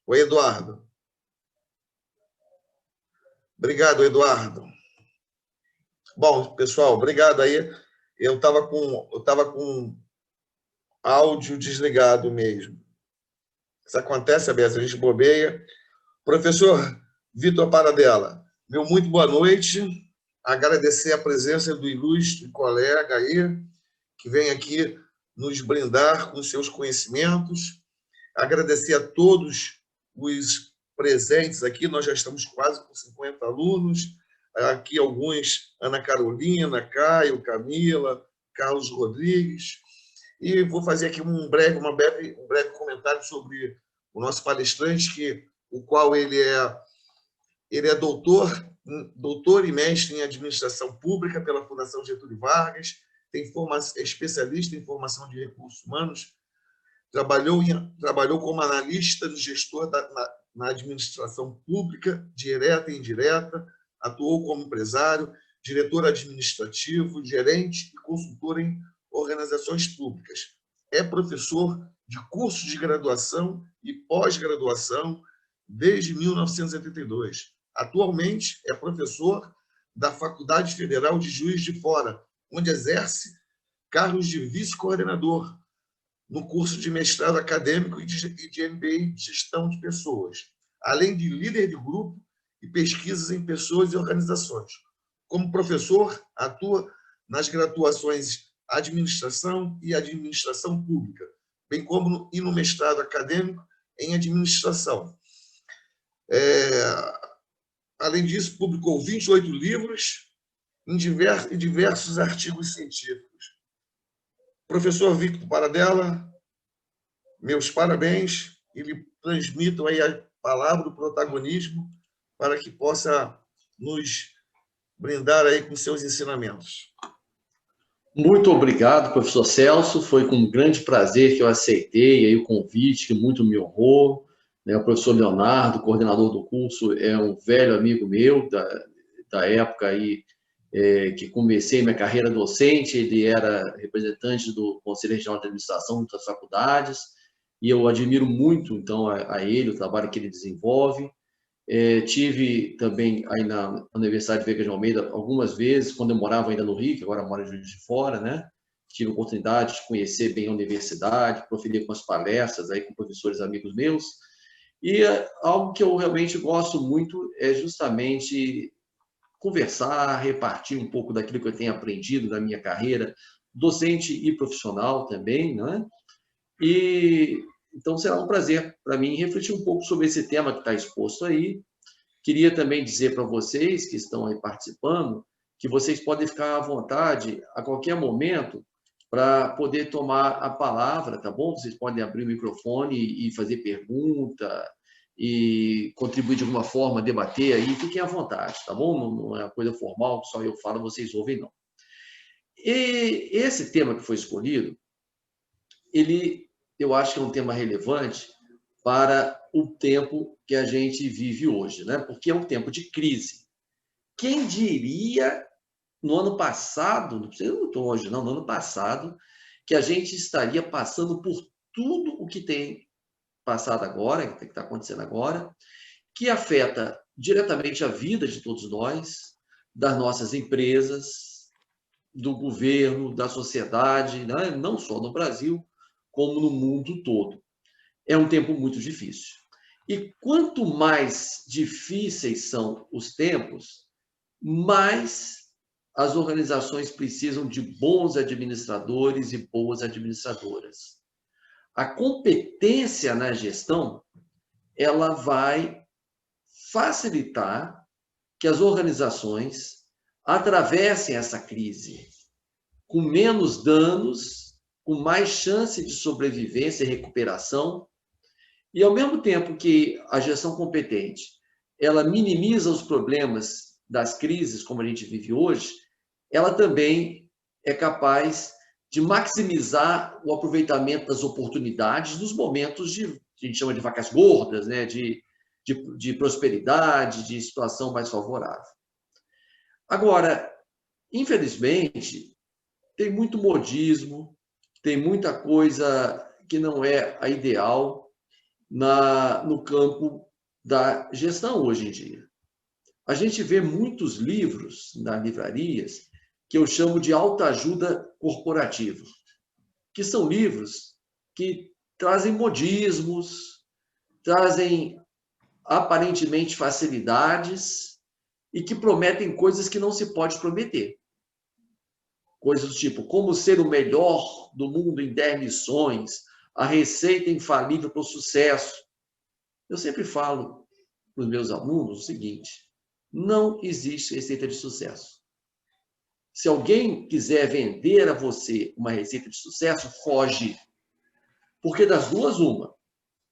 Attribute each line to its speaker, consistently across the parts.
Speaker 1: Oi, Eduardo. Obrigado, Eduardo. Bom, pessoal, obrigado aí. Eu estava com áudio desligado mesmo. Isso acontece, a gente bobeia. Professor Vitor Paradella, meu muito boa noite. Agradecer a presença do ilustre colega aí, que vem aqui nos brindar com seus conhecimentos. Agradecer a todos os presentes aqui, nós já estamos quase com 50 alunos, aqui alguns, Ana Carolina, Caio, Camila, Carlos Rodrigues, e vou fazer aqui um breve comentário sobre o nosso palestrante, o qual ele é doutor e mestre em administração pública pela Fundação Getúlio Vargas, é especialista em formação de recursos humanos, trabalhou como analista do gestor na administração pública, direta e indireta, atuou como empresário, diretor administrativo, gerente e consultor em organizações públicas. É professor de cursos de graduação e pós-graduação desde 1982. Atualmente é professor da Faculdade Federal de Juiz de Fora, onde exerce cargos de vice-coordenador no curso de mestrado acadêmico e de MBA de Gestão de Pessoas, além de líder de grupo e pesquisas em pessoas e organizações. Como professor, atua nas graduações Administração e Administração Pública, bem como no mestrado acadêmico em Administração. Além disso, publicou 28 livros e diversos artigos científicos. Professor Victor Paradella, meus parabéns e lhe transmitam aí a palavra do protagonismo para que possa nos brindar aí com seus ensinamentos.
Speaker 2: Muito obrigado, professor Celso. Foi com grande prazer que eu aceitei aí o convite, que muito me honrou. O professor Leonardo, coordenador do curso, é um velho amigo meu da época aí, que comecei minha carreira docente. Ele era representante do Conselho Regional de Administração das faculdades, e eu admiro muito, então, a ele, o trabalho que ele desenvolve. Tive também aí na Universidade Veiga de Almeida algumas vezes, quando eu morava ainda no Rio, que agora moro em Juiz de Fora, né? Tive a oportunidade de conhecer bem a universidade, proferir algumas palestras aí com professores amigos meus. E algo que eu realmente gosto muito é justamente conversar, repartir um pouco daquilo que eu tenho aprendido na minha carreira docente e profissional também, né? E então será um prazer para mim refletir um pouco sobre esse tema que está exposto aí. Queria também dizer para vocês que estão aí participando que vocês podem ficar à vontade a qualquer momento para poder tomar a palavra, tá bom? Vocês podem abrir o microfone e fazer pergunta e contribuir de alguma forma, debater aí, fiquem à vontade, tá bom? Não é uma coisa formal, só eu falo, vocês ouvem, não. E esse tema que foi escolhido, eu acho que é um tema relevante para o tempo que a gente vive hoje, né? Porque é um tempo de crise. Quem diria, no ano passado, não precisa muito longe, não, no ano passado, que a gente estaria passando por tudo o que tem passado agora, que está acontecendo agora, que afeta diretamente a vida de todos nós, das nossas empresas, do governo, da sociedade, né? Não só no Brasil, como no mundo todo. É um tempo muito difícil. E quanto mais difíceis são os tempos, mais as organizações precisam de bons administradores e boas administradoras. A competência na gestão, ela vai facilitar que as organizações atravessem essa crise com menos danos, com mais chance de sobrevivência e recuperação, e ao mesmo tempo que a gestão competente, ela minimiza os problemas das crises, como a gente vive hoje, ela também é capaz de maximizar o aproveitamento das oportunidades nos momentos que a gente chama de vacas gordas, né? de prosperidade, de situação mais favorável. Agora, infelizmente, tem muito modismo, tem muita coisa que não é a ideal, no campo da gestão hoje em dia. A gente vê muitos livros nas livrarias que eu chamo de autoajuda corporativa, que são livros que trazem modismos, trazem aparentemente facilidades e que prometem coisas que não se pode prometer. Coisas do tipo, como ser o melhor do mundo em 10 lições, a receita infalível para o sucesso. Eu sempre falo para os meus alunos o seguinte: não existe receita de sucesso. Se alguém quiser vender a você uma receita de sucesso, foge. Porque das duas, uma.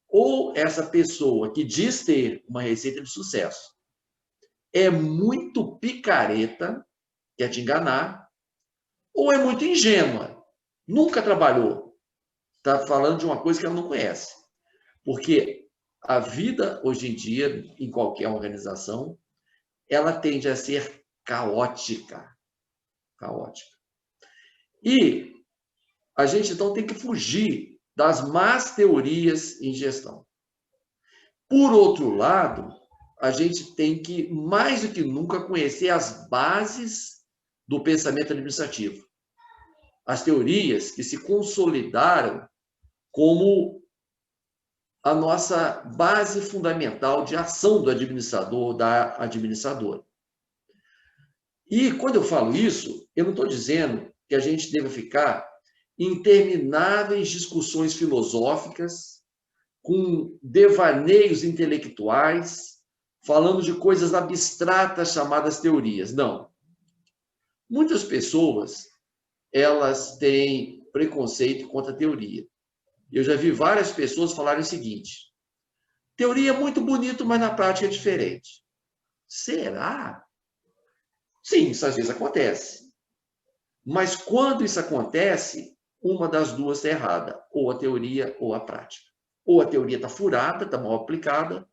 Speaker 2: Ou essa pessoa que diz ter uma receita de sucesso é muito picareta, quer te enganar, ou é muito ingênua, nunca trabalhou, está falando de uma coisa que ela não conhece. Porque a vida, hoje em dia, em qualquer organização, ela tende a ser caótica. Caótica. E a gente, então, tem que fugir das más teorias em gestão. Por outro lado, a gente tem que, mais do que nunca, conhecer as bases do pensamento administrativo. As teorias que se consolidaram como a nossa base fundamental de ação do administrador, da administradora. E quando eu falo isso, eu não estou dizendo que a gente deva ficar em intermináveis discussões filosóficas, com devaneios intelectuais, falando de coisas abstratas chamadas teorias. Não. Muitas pessoas, elas têm preconceito contra a teoria. Eu já vi várias pessoas falarem o seguinte: teoria é muito bonito, mas na prática é diferente. Será? Sim, isso às vezes acontece. Mas quando isso acontece, uma das duas está errada, ou a teoria ou a prática. Ou a teoria está furada, está mal aplicada,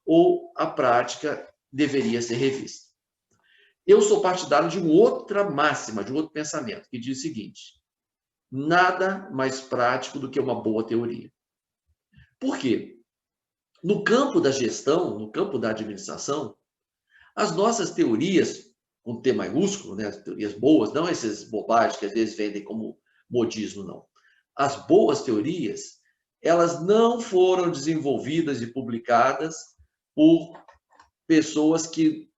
Speaker 2: ou a prática deveria ser revista. Eu sou partidário de uma outra máxima, de um outro pensamento, que diz o seguinte: nada mais prático do que uma boa teoria. Por quê? No campo da gestão, no campo da administração, as nossas teorias, com T maiúsculo, né, as teorias boas, não essas bobagens que às vezes vendem como modismo, não. As boas teorias, elas não foram desenvolvidas e publicadas por pessoas que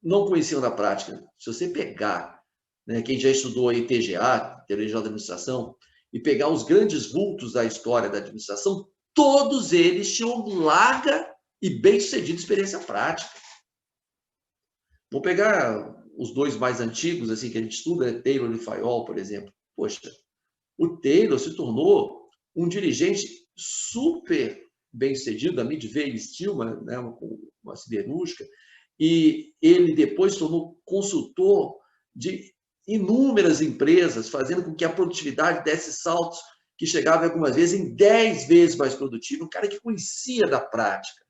Speaker 2: não conheciam da prática. Se você pegar, né, quem já estudou aí TGA, Teoria Geral da Administração, e pegar os grandes vultos da história da administração, todos eles tinham larga e bem-sucedida experiência prática. Vou pegar os dois mais antigos, assim, que a gente estuda, Taylor e Fayol, por exemplo. Poxa, o Taylor se tornou um dirigente super bem-sucedido da Midway Stillman, né, uma siderúrgica, e ele depois se tornou consultor de inúmeras empresas, fazendo com que a produtividade desse saltos que chegava algumas vezes em 10 vezes mais produtivo, um cara que conhecia da prática.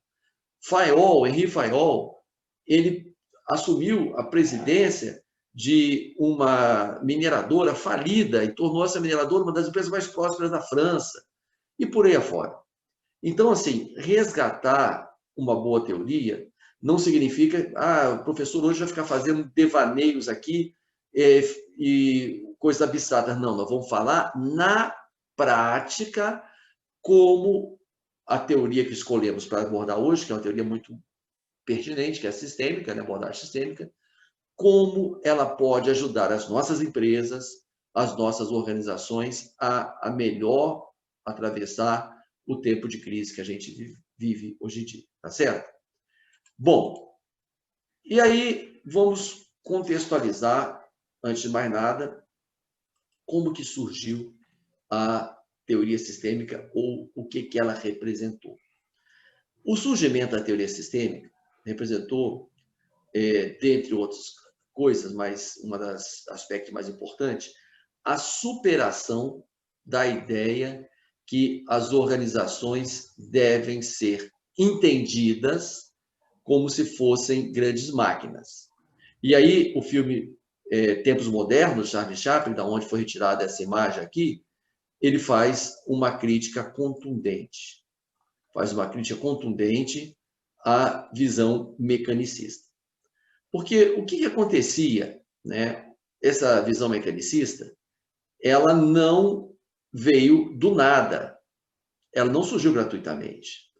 Speaker 2: Fayol, Henri Fayol, ele assumiu a presidência de uma mineradora falida e tornou essa mineradora uma das empresas mais prósperas da França, e por aí afora. Então, assim, resgatar uma boa teoria não significa, o professor hoje vai ficar fazendo devaneios aqui e coisas abstratas. Não, nós vamos falar na prática como a teoria que escolhemos para abordar hoje, que é uma teoria muito pertinente, que é a sistêmica, né, abordagem sistêmica, como ela pode ajudar as nossas empresas, as nossas organizações a melhor atravessar o tempo de crise que a gente vive hoje em dia, tá certo? Bom, e aí vamos contextualizar, antes de mais nada, como que surgiu a teoria sistêmica ou o que ela representou. O surgimento da teoria sistêmica representou, dentre outras coisas, mas uma das aspectos mais importantes, a superação da ideia que as organizações devem ser entendidas como se fossem grandes máquinas. E aí o filme Tempos Modernos, Charlie Chaplin, da onde foi retirada essa imagem aqui, ele faz uma crítica contundente. faz uma crítica contundente à visão mecanicista. Porque o que acontecia, né? Essa visão mecanicista, ela não veio do nada, ela não surgiu gratuitamente.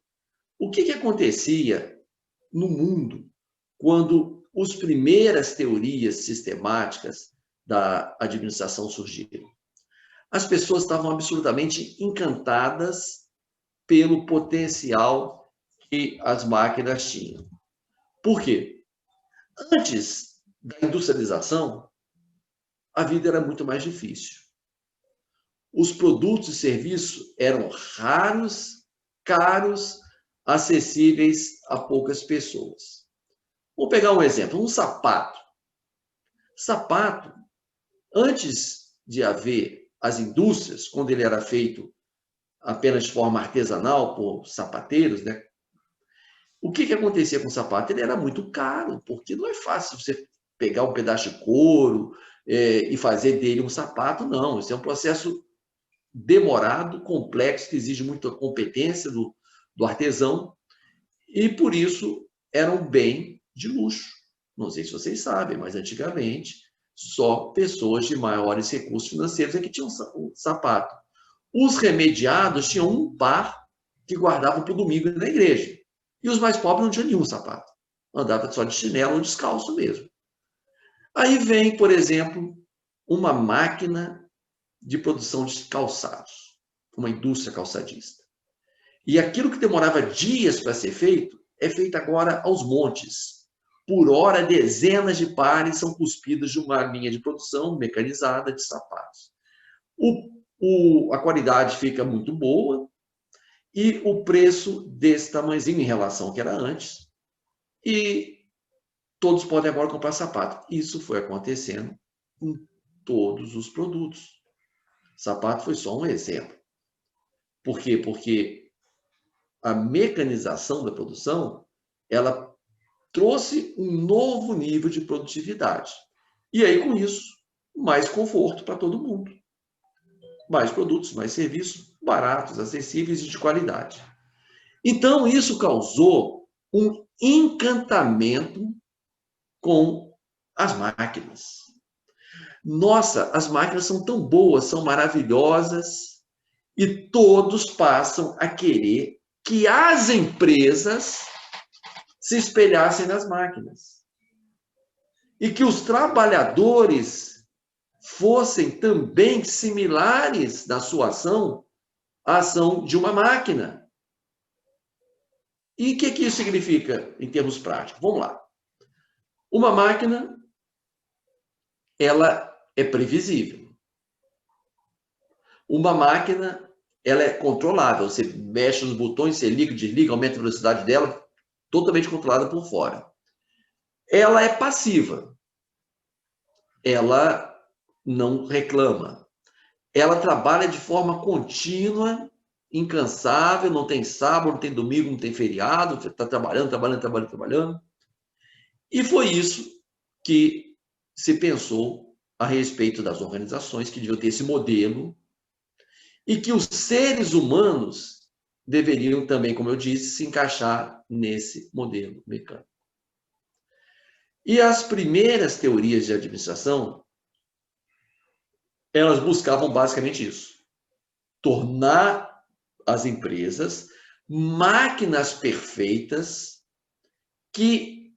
Speaker 2: O que acontecia no mundo quando as primeiras teorias sistemáticas da administração surgiram? As pessoas estavam absolutamente encantadas pelo potencial que as máquinas tinham. Por quê? Antes da industrialização, a vida era muito mais difícil. Os produtos e serviços eram raros, caros, acessíveis a poucas pessoas. Vou pegar um exemplo, um sapato. Sapato, antes de haver as indústrias, quando ele era feito apenas de forma artesanal por sapateiros, né? O que acontecia com o sapato? Ele era muito caro, porque não é fácil você pegar um pedaço de couro e fazer dele um sapato, não. Isso é um processo demorado, complexo, que exige muita competência do artesão, e por isso era um bem de luxo. Não sei se vocês sabem, mas antigamente só pessoas de maiores recursos financeiros é que tinham um sapato. Os remediados tinham um par que guardavam para o domingo na igreja. E os mais pobres não tinham nenhum sapato. Andava só de chinelo ou descalço mesmo. Aí vem, por exemplo, uma máquina de produção de calçados, uma indústria calçadista. E aquilo que demorava dias para ser feito, é feito agora aos montes. Por hora, dezenas de pares são cuspidas de uma linha de produção mecanizada de sapatos. A qualidade fica muito boa e o preço desse tamanhozinho em relação ao que era antes. E todos podem agora comprar sapato. Isso foi acontecendo com todos os produtos. Sapato foi só um exemplo. Por quê? Porque a mecanização da produção, ela trouxe um novo nível de produtividade. E aí, com isso, mais conforto para todo mundo. Mais produtos, mais serviços, baratos, acessíveis e de qualidade. Então, isso causou um encantamento com as máquinas. Nossa, as máquinas são tão boas, são maravilhosas, e todos passam a querer que as empresas se espelhassem nas máquinas. E que os trabalhadores fossem também similares na sua ação à ação de uma máquina. E o que isso significa em termos práticos? Vamos lá. Uma máquina, ela é previsível. Uma máquina, ela é controlável. Você mexe nos botões, você liga, desliga, aumenta a velocidade dela, totalmente controlada por fora. Ela é passiva. Ela não reclama. Ela trabalha de forma contínua, incansável, não tem sábado, não tem domingo, não tem feriado, você está trabalhando. E foi isso que se pensou a respeito das organizações que deviam ter esse modelo e que os seres humanos deveriam também, como eu disse, se encaixar nesse modelo mecânico. E as primeiras teorias de administração, elas buscavam basicamente isso: tornar as empresas máquinas perfeitas que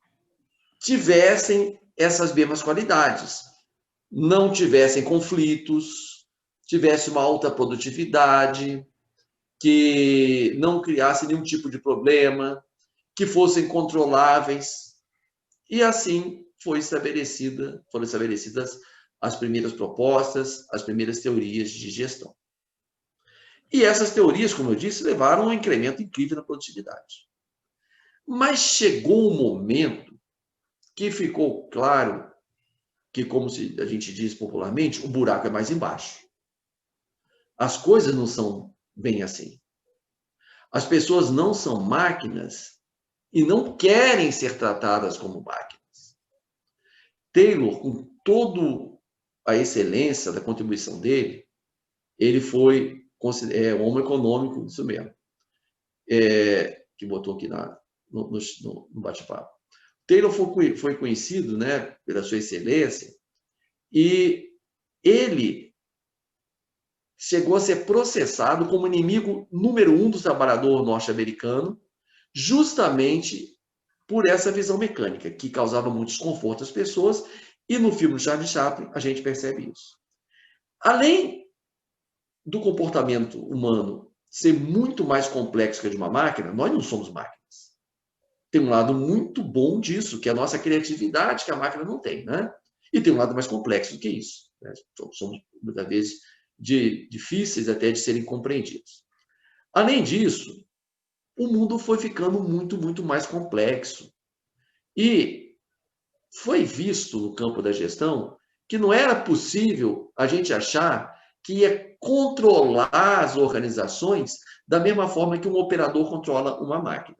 Speaker 2: tivessem essas mesmas qualidades, não tivessem conflitos, tivessem uma alta produtividade, que não criassem nenhum tipo de problema, que fossem controláveis. E assim foram estabelecidas as primeiras propostas, as primeiras teorias de gestão. E essas teorias, como eu disse, levaram a um incremento incrível na produtividade. Mas chegou um momento que ficou claro que, como a gente diz popularmente, o buraco é mais embaixo. As coisas não são bem assim. As pessoas não são máquinas e não querem ser tratadas como máquinas. Taylor, com toda a excelência da contribuição dele, ele foi um homem econômico, isso mesmo. que botou aqui no bate-papo. Taylor foi conhecido, né, pela sua excelência, e ele chegou a ser processado como inimigo número 1 do trabalhador norte-americano, justamente por essa visão mecânica, que causava muito desconforto às pessoas, e no filme do Charlie Chaplin a gente percebe isso. Além do comportamento humano ser muito mais complexo que o de uma máquina, nós não somos máquinas. Tem um lado muito bom disso, que é a nossa criatividade, que a máquina não tem, né? E tem um lado mais complexo do que isso, né? Somos, muitas vezes, difíceis até de serem compreendidos. Além disso, o mundo foi ficando muito, muito mais complexo. E foi visto no campo da gestão que não era possível a gente achar que ia controlar as organizações da mesma forma que um operador controla uma máquina.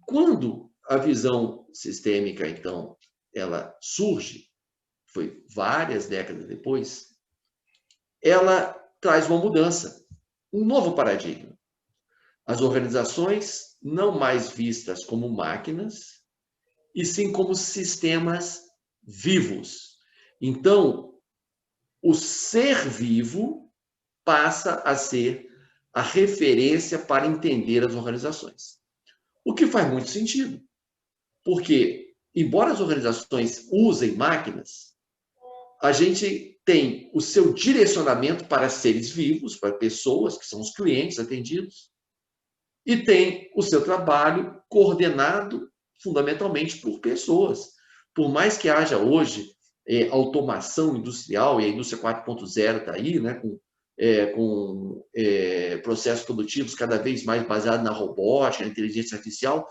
Speaker 2: Quando a visão sistêmica, então, ela surge, foi várias décadas depois, ela traz uma mudança, um novo paradigma. As organizações não mais vistas como máquinas, e sim como sistemas vivos. Então, o ser vivo passa a ser a referência para entender as organizações. O que faz muito sentido, porque, embora as organizações usem máquinas, a gente tem o seu direcionamento para seres vivos, para pessoas, que são os clientes atendidos, e tem o seu trabalho coordenado fundamentalmente por pessoas. Por mais que haja hoje automação industrial, e a indústria 4.0 está aí, né, com processos produtivos cada vez mais baseados na robótica, na inteligência artificial,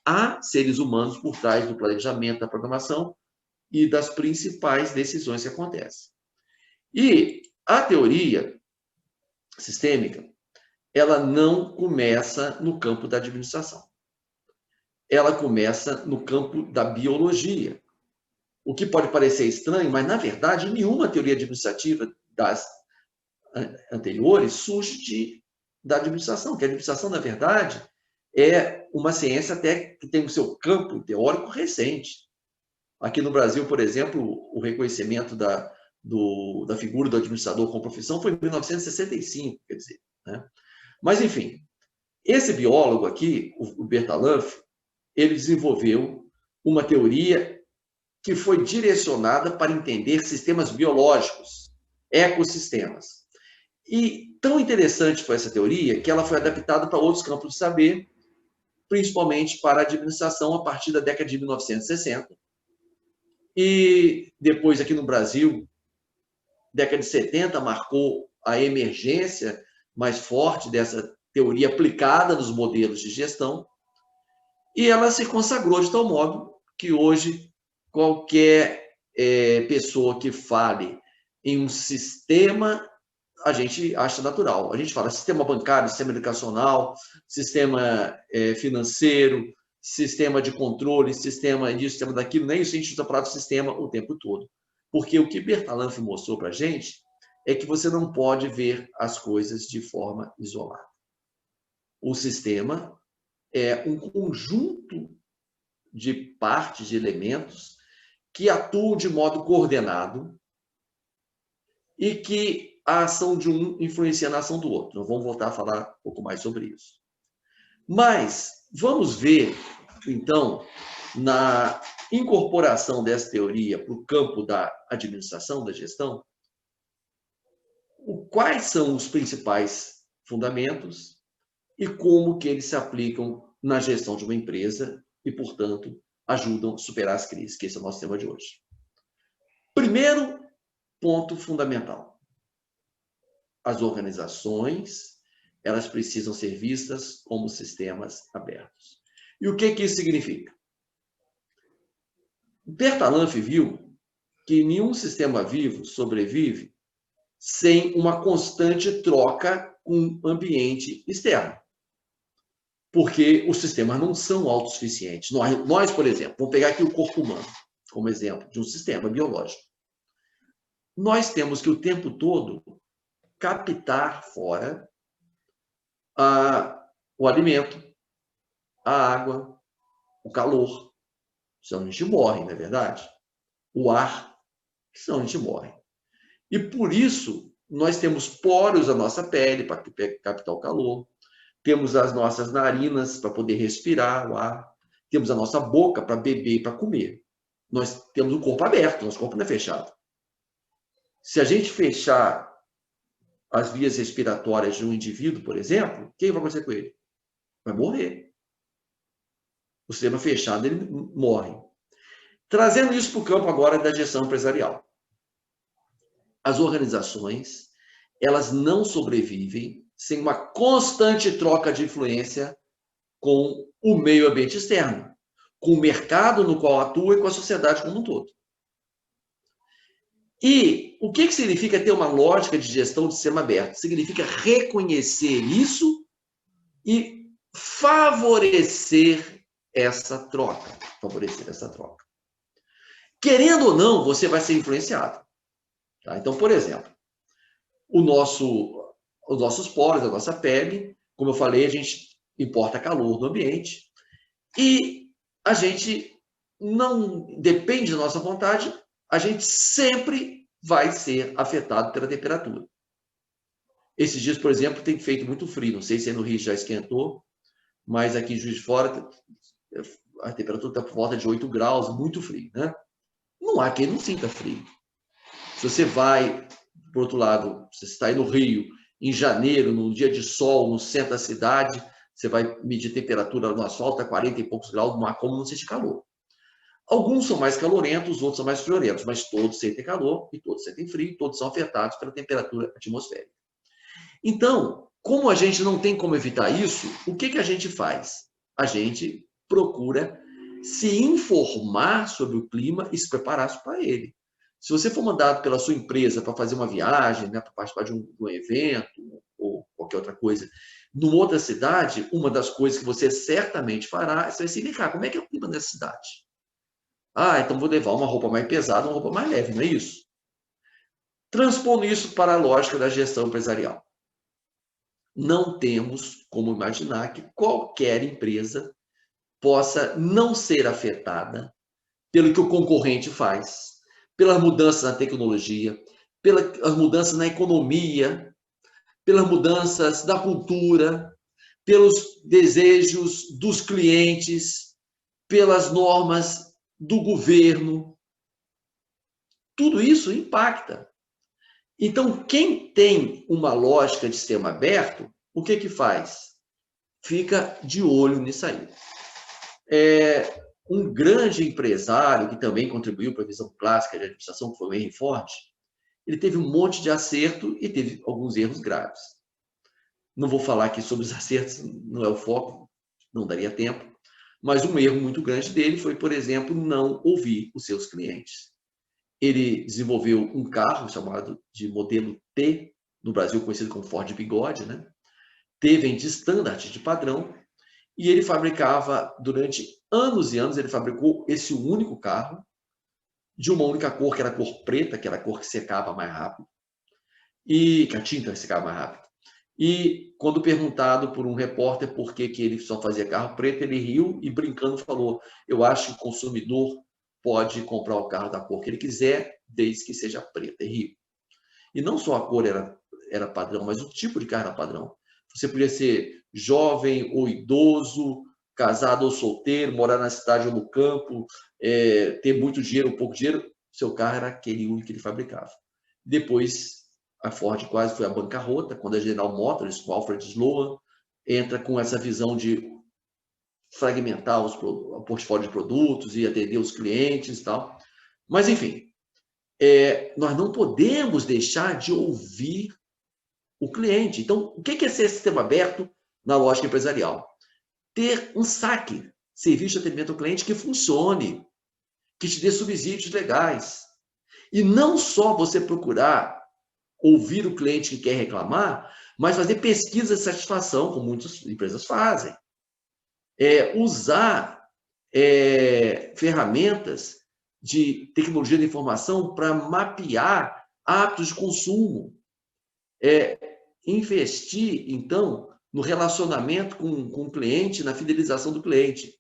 Speaker 2: há seres humanos por trás do planejamento, da programação e das principais decisões que acontecem. E a teoria sistêmica, ela não começa no campo da administração. Ela começa no campo da biologia. O que pode parecer estranho, mas, na verdade, nenhuma teoria administrativa das anteriores surge da administração, que a administração, na verdade, é uma ciência até que tem o seu campo teórico recente. Aqui no Brasil, por exemplo, o reconhecimento da figura do administrador como profissão foi em 1965, quer dizer, né? Mas, enfim, esse biólogo aqui, o Bertalanffy, ele desenvolveu uma teoria que foi direcionada para entender sistemas biológicos, ecossistemas. E tão interessante foi essa teoria que ela foi adaptada para outros campos de saber, principalmente para a administração a partir da década de 1960. E depois, aqui no Brasil, década de 70 marcou a emergência mais forte dessa teoria aplicada nos modelos de gestão, e ela se consagrou de tal modo que hoje qualquer pessoa que fale em um sistema, a gente acha natural. A gente fala sistema bancário, sistema educacional, sistema financeiro, sistema de controle, sistema disso, sistema daquilo, nem isso a gente usa a palavra sistema o tempo todo. Porque o que Bertalanffy mostrou para a gente é que você não pode ver as coisas de forma isolada. O sistema é um conjunto de partes, de elementos que atuam de modo coordenado e que a ação de um influencia na ação do outro. Nós vamos voltar a falar um pouco mais sobre isso. Mas vamos ver, então, na incorporação dessa teoria para o campo da administração, da gestão, quais são os principais fundamentos e como que eles se aplicam na gestão de uma empresa e, portanto, ajudam a superar as crises, que esse é o nosso tema de hoje. Primeiro ponto fundamental. As organizações, elas precisam ser vistas como sistemas abertos. E o que isso significa? Bertalanffy viu que nenhum sistema vivo sobrevive sem uma constante troca com o ambiente externo. Porque os sistemas não são autossuficientes. Nós, por exemplo, vamos pegar aqui o corpo humano como exemplo de um sistema biológico. Nós temos que o tempo todo captar fora o alimento, a água, o calor, senão a gente morre, não é verdade? O ar, senão a gente morre. E por isso, nós temos poros na nossa pele para captar o calor, temos as nossas narinas para poder respirar o ar, temos a nossa boca para beber e para comer. Nós temos o corpo aberto, nosso corpo não é fechado. Se a gente fechar as vias respiratórias de um indivíduo, por exemplo, o que vai acontecer com ele? Vai morrer. O sistema fechado, ele morre. Trazendo isso para o campo agora da gestão empresarial. As organizações, elas não sobrevivem sem uma constante troca de influência com o meio ambiente externo, com o mercado no qual atua e com a sociedade como um todo. E o que significa ter uma lógica de gestão de sistema aberto? Significa reconhecer isso e favorecer essa troca. Querendo ou não, você vai ser influenciado. Tá? Então, por exemplo, os nossos poros, a nossa pele, como eu falei, a gente importa calor do ambiente e a gente não depende da nossa vontade, a gente sempre vai ser afetado pela temperatura. Esses dias, por exemplo, tem feito muito frio, não sei se aí no Rio já esquentou, mas aqui em Juiz de Fora a temperatura está por volta de 8 graus, muito frio, né? Não há quem não sinta frio. Se você vai, por outro lado, você está aí no Rio, em janeiro, num dia de sol, no centro da cidade, você vai medir temperatura no asfalto a 40 e poucos graus, não há como não sentir calor. Alguns são mais calorentos, outros são mais friorentos, mas todos sentem calor e todos sentem frio, todos são afetados pela temperatura atmosférica. Então, como a gente não tem como evitar isso, o que a gente faz? A gente procura se informar sobre o clima e se preparar para ele. Se você for mandado pela sua empresa para fazer uma viagem, né, para participar de um evento ou qualquer outra coisa, numa outra cidade, uma das coisas que você certamente fará é você vai se ligar, como é que é o clima nessa cidade? Ah, então vou levar uma roupa mais pesada, uma roupa mais leve, não é isso? Transpondo isso para a lógica da gestão empresarial. Não temos como imaginar que qualquer empresa possa não ser afetada pelo que o concorrente faz, pelas mudanças na tecnologia, pelas mudanças na economia, pelas mudanças da cultura, pelos desejos dos clientes, pelas normas do governo. Tudo isso impacta. Então, quem tem uma lógica de sistema aberto, o que faz? Fica de olho nisso aí. Um grande empresário que também contribuiu para a visão clássica de administração, que foi o Henry Ford, ele teve um monte de acerto e teve alguns erros graves. Não vou falar aqui sobre os acertos, não é o foco, não daria tempo, mas um erro muito grande dele foi, por exemplo, não ouvir os seus clientes. Ele desenvolveu um carro chamado de modelo T, no Brasil conhecido como Ford Bigode, né? T vem de standard, de padrão, e ele fabricava, durante anos e anos, ele fabricou esse único carro, de uma única cor, que era a cor preta, que era a cor que secava mais rápido, e que a tinta secava mais rápido. E quando perguntado por um repórter por que ele só fazia carro preto, ele riu e brincando falou: eu acho que o consumidor pode comprar o carro da cor que ele quiser, desde que seja preta, e riu. E não só a cor era padrão, mas o tipo de carro era padrão. Você podia ser jovem ou idoso, casado ou solteiro, morar na cidade ou no campo, ter muito dinheiro ou pouco dinheiro, seu carro era aquele único que ele fabricava. Depois, a Ford quase foi à bancarrota, quando a General Motors, com Alfred Sloan, entra com essa visão de fragmentar o portfólio de produtos e atender os clientes e tal. Mas, enfim, nós não podemos deixar de ouvir o cliente. Então, o que é ser sistema aberto na lógica empresarial? Ter um saque, serviço de atendimento ao cliente que funcione, que te dê subsídios legais. E não só você procurar ouvir o cliente que quer reclamar, mas fazer pesquisa de satisfação, como muitas empresas fazem. Usar ferramentas de tecnologia de informação para mapear hábitos de consumo. Investir, então, no relacionamento com o cliente, na fidelização do cliente.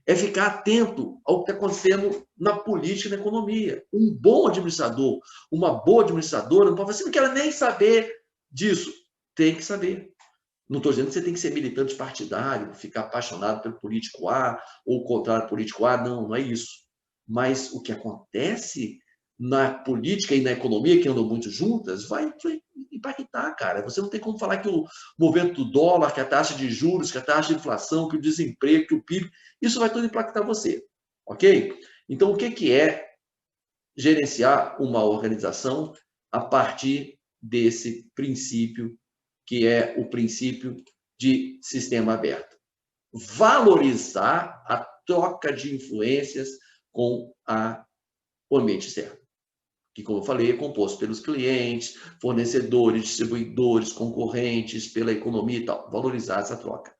Speaker 2: É ficar atento ao que está acontecendo na política e na economia. Um bom administrador, uma boa administradora, não pode falar assim, não quero nem saber disso. Tem que saber. Não estou dizendo que você tem que ser militante partidário, ficar apaixonado pelo político A ou contrário do político A, não, não é isso. Mas o que acontece na política e na economia, que andam muito juntas, vai impactar, cara. Você não tem como falar que o movimento do dólar, que a taxa de juros, que a taxa de inflação, que o desemprego, que o PIB, isso vai tudo impactar você, ok? Então, o que é gerenciar uma organização a partir desse princípio, que é o princípio de sistema aberto? Valorizar a troca de influências com o ambiente externo, que, como eu falei, é composto pelos clientes, fornecedores, distribuidores, concorrentes, pela economia e tal. Valorizar essa troca.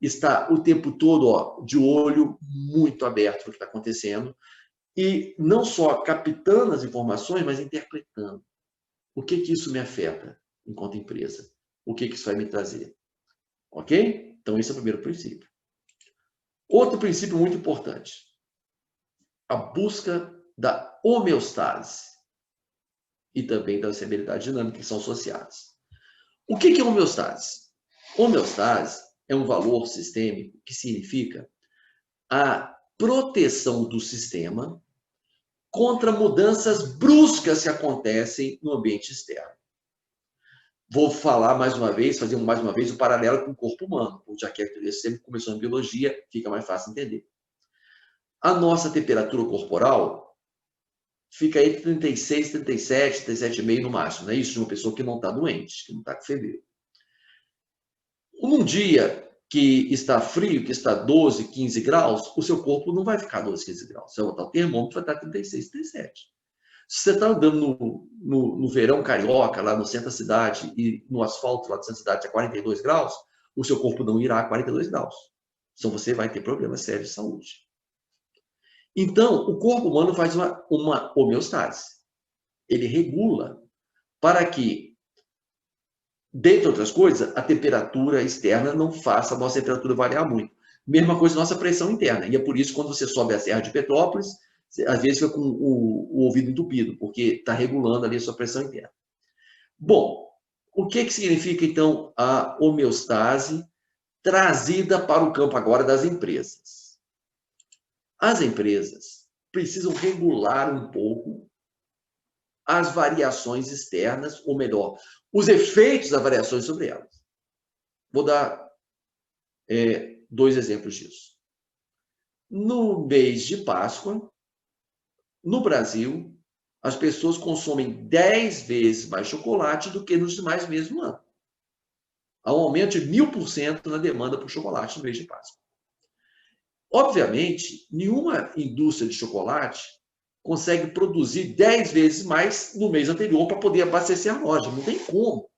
Speaker 2: Está o tempo todo de olho muito aberto no que está acontecendo e não só captando as informações, mas interpretando. O que isso me afeta enquanto empresa? O que isso vai me trazer? Ok? Então, esse é o primeiro princípio. Outro princípio muito importante. A busca da homeostase e também da estabilidade dinâmica, que são associadas. O que é homeostase? Homeostase é um valor sistêmico que significa a proteção do sistema contra mudanças bruscas que acontecem no ambiente externo. Vou falar mais uma vez, fazer mais uma vez o paralelo com o corpo humano, já que a sempre começou em biologia, fica mais fácil entender. A nossa temperatura corporal fica entre 36, 37, 37,5 no máximo, não é isso? De uma pessoa que não está doente, que não está com febre. Num dia que está frio, que está 12, 15 graus, o seu corpo não vai ficar 12, 15 graus. Você vai botar o termômetro, vai estar 36, 37. Se você está andando no verão carioca, lá no centro da cidade, e no asfalto lá do centro da cidade a 42 graus, o seu corpo não irá a 42 graus. Então você vai ter problemas sérios de saúde. Então, o corpo humano faz uma homeostase. Ele regula para que, dentre outras coisas, a temperatura externa não faça a nossa temperatura variar muito. Mesma coisa nossa pressão interna. E é por isso, quando você sobe a Serra de Petrópolis, às vezes fica com o ouvido entupido, porque está regulando ali a sua pressão interna. Bom, o que significa, então, a homeostase trazida para o campo agora das empresas? As empresas precisam regular um pouco as variações externas, ou melhor, os efeitos das variações sobre elas. Vou dar 2 exemplos disso. No mês de Páscoa, no Brasil, as pessoas consomem 10 vezes mais chocolate do que nos demais meses do ano. Há um aumento de 1000% na demanda por chocolate no mês de Páscoa. Obviamente, nenhuma indústria de chocolate consegue produzir 10 vezes mais no mês anterior para poder abastecer a loja. Não tem como.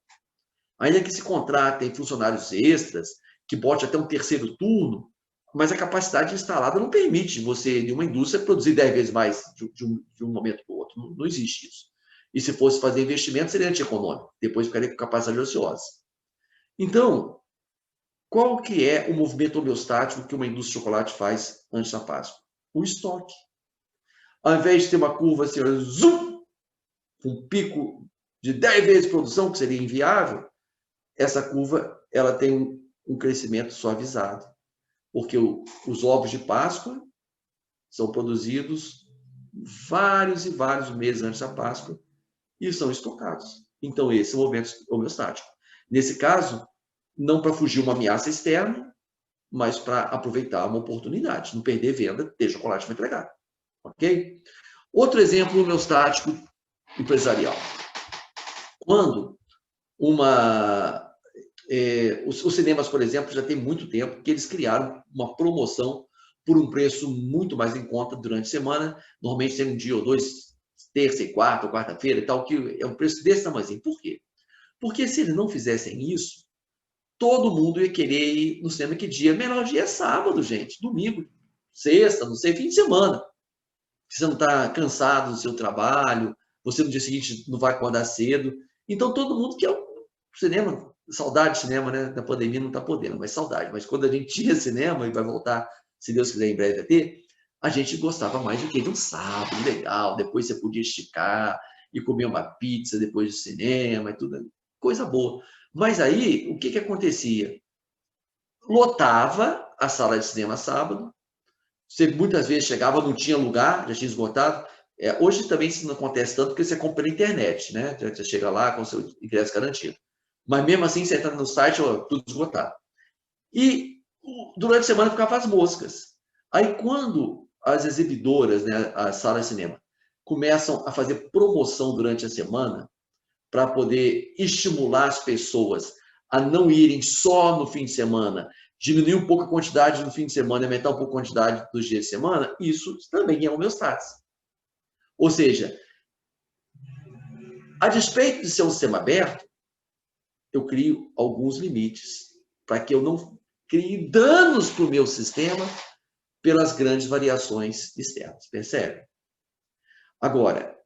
Speaker 2: Ainda que se contratem funcionários extras, que bote até um terceiro turno, mas a capacidade instalada não permite você, de uma indústria, produzir 10 vezes mais de um momento para o outro. Não existe isso. E se fosse fazer investimento, seria antieconômico. Depois ficaria com capacidade ociosa. Então, qual que é o movimento homeostático que uma indústria de chocolate faz antes da Páscoa? O estoque. Ao invés de ter uma curva assim, zoom, um pico de 10 vezes produção, que seria inviável, essa curva ela tem um crescimento suavizado. Porque os ovos de Páscoa são produzidos vários e vários meses antes da Páscoa e são estocados. Então, esse é o movimento homeostático. Nesse caso, não para fugir uma ameaça externa, mas para aproveitar uma oportunidade, não perder venda, ter chocolate para entregar. Ok? Outro exemplo homeostático empresarial. Quando os cinemas, por exemplo, já tem muito tempo que eles criaram uma promoção por um preço muito mais em conta durante a semana, normalmente tem um dia ou dois, terça e quarta, ou quarta-feira e tal, que é um preço desse tamanhozinho. Por quê? Porque se eles não fizessem isso, todo mundo ia querer ir no cinema. Que dia? Melhor dia é sábado, gente. Domingo, sexta, não sei, fim de semana. Você não está cansado do seu trabalho, você no dia seguinte não vai acordar cedo. Então, todo mundo quer o cinema. saudade de cinema, né? Na pandemia não está podendo, mas saudade. Mas quando a gente tinha cinema, e vai voltar, se Deus quiser, em breve vai ter, a gente gostava mais do que de um sábado, legal. Depois você podia esticar e comer uma pizza depois do cinema e tudo. Coisa boa. Mas aí, o que acontecia? Lotava a sala de cinema sábado. Você muitas vezes chegava, não tinha lugar, já tinha esgotado. Hoje também isso não acontece tanto porque você compra na internet, né? Você chega lá com o seu ingresso garantido. Mas mesmo assim, você entra no site, ó, tudo esgotado. E durante a semana ficava as moscas. Aí quando as exibidoras, né, as salas de cinema, começam a fazer promoção durante a semana para poder estimular as pessoas a não irem só no fim de semana, diminuir um pouco a quantidade no fim de semana e aumentar um pouco a quantidade dos dias de semana, isso também é homeostase. Ou seja, a despeito de ser um sistema aberto, eu crio alguns limites para que eu não crie danos para o meu sistema pelas grandes variações externas, percebe? Agora,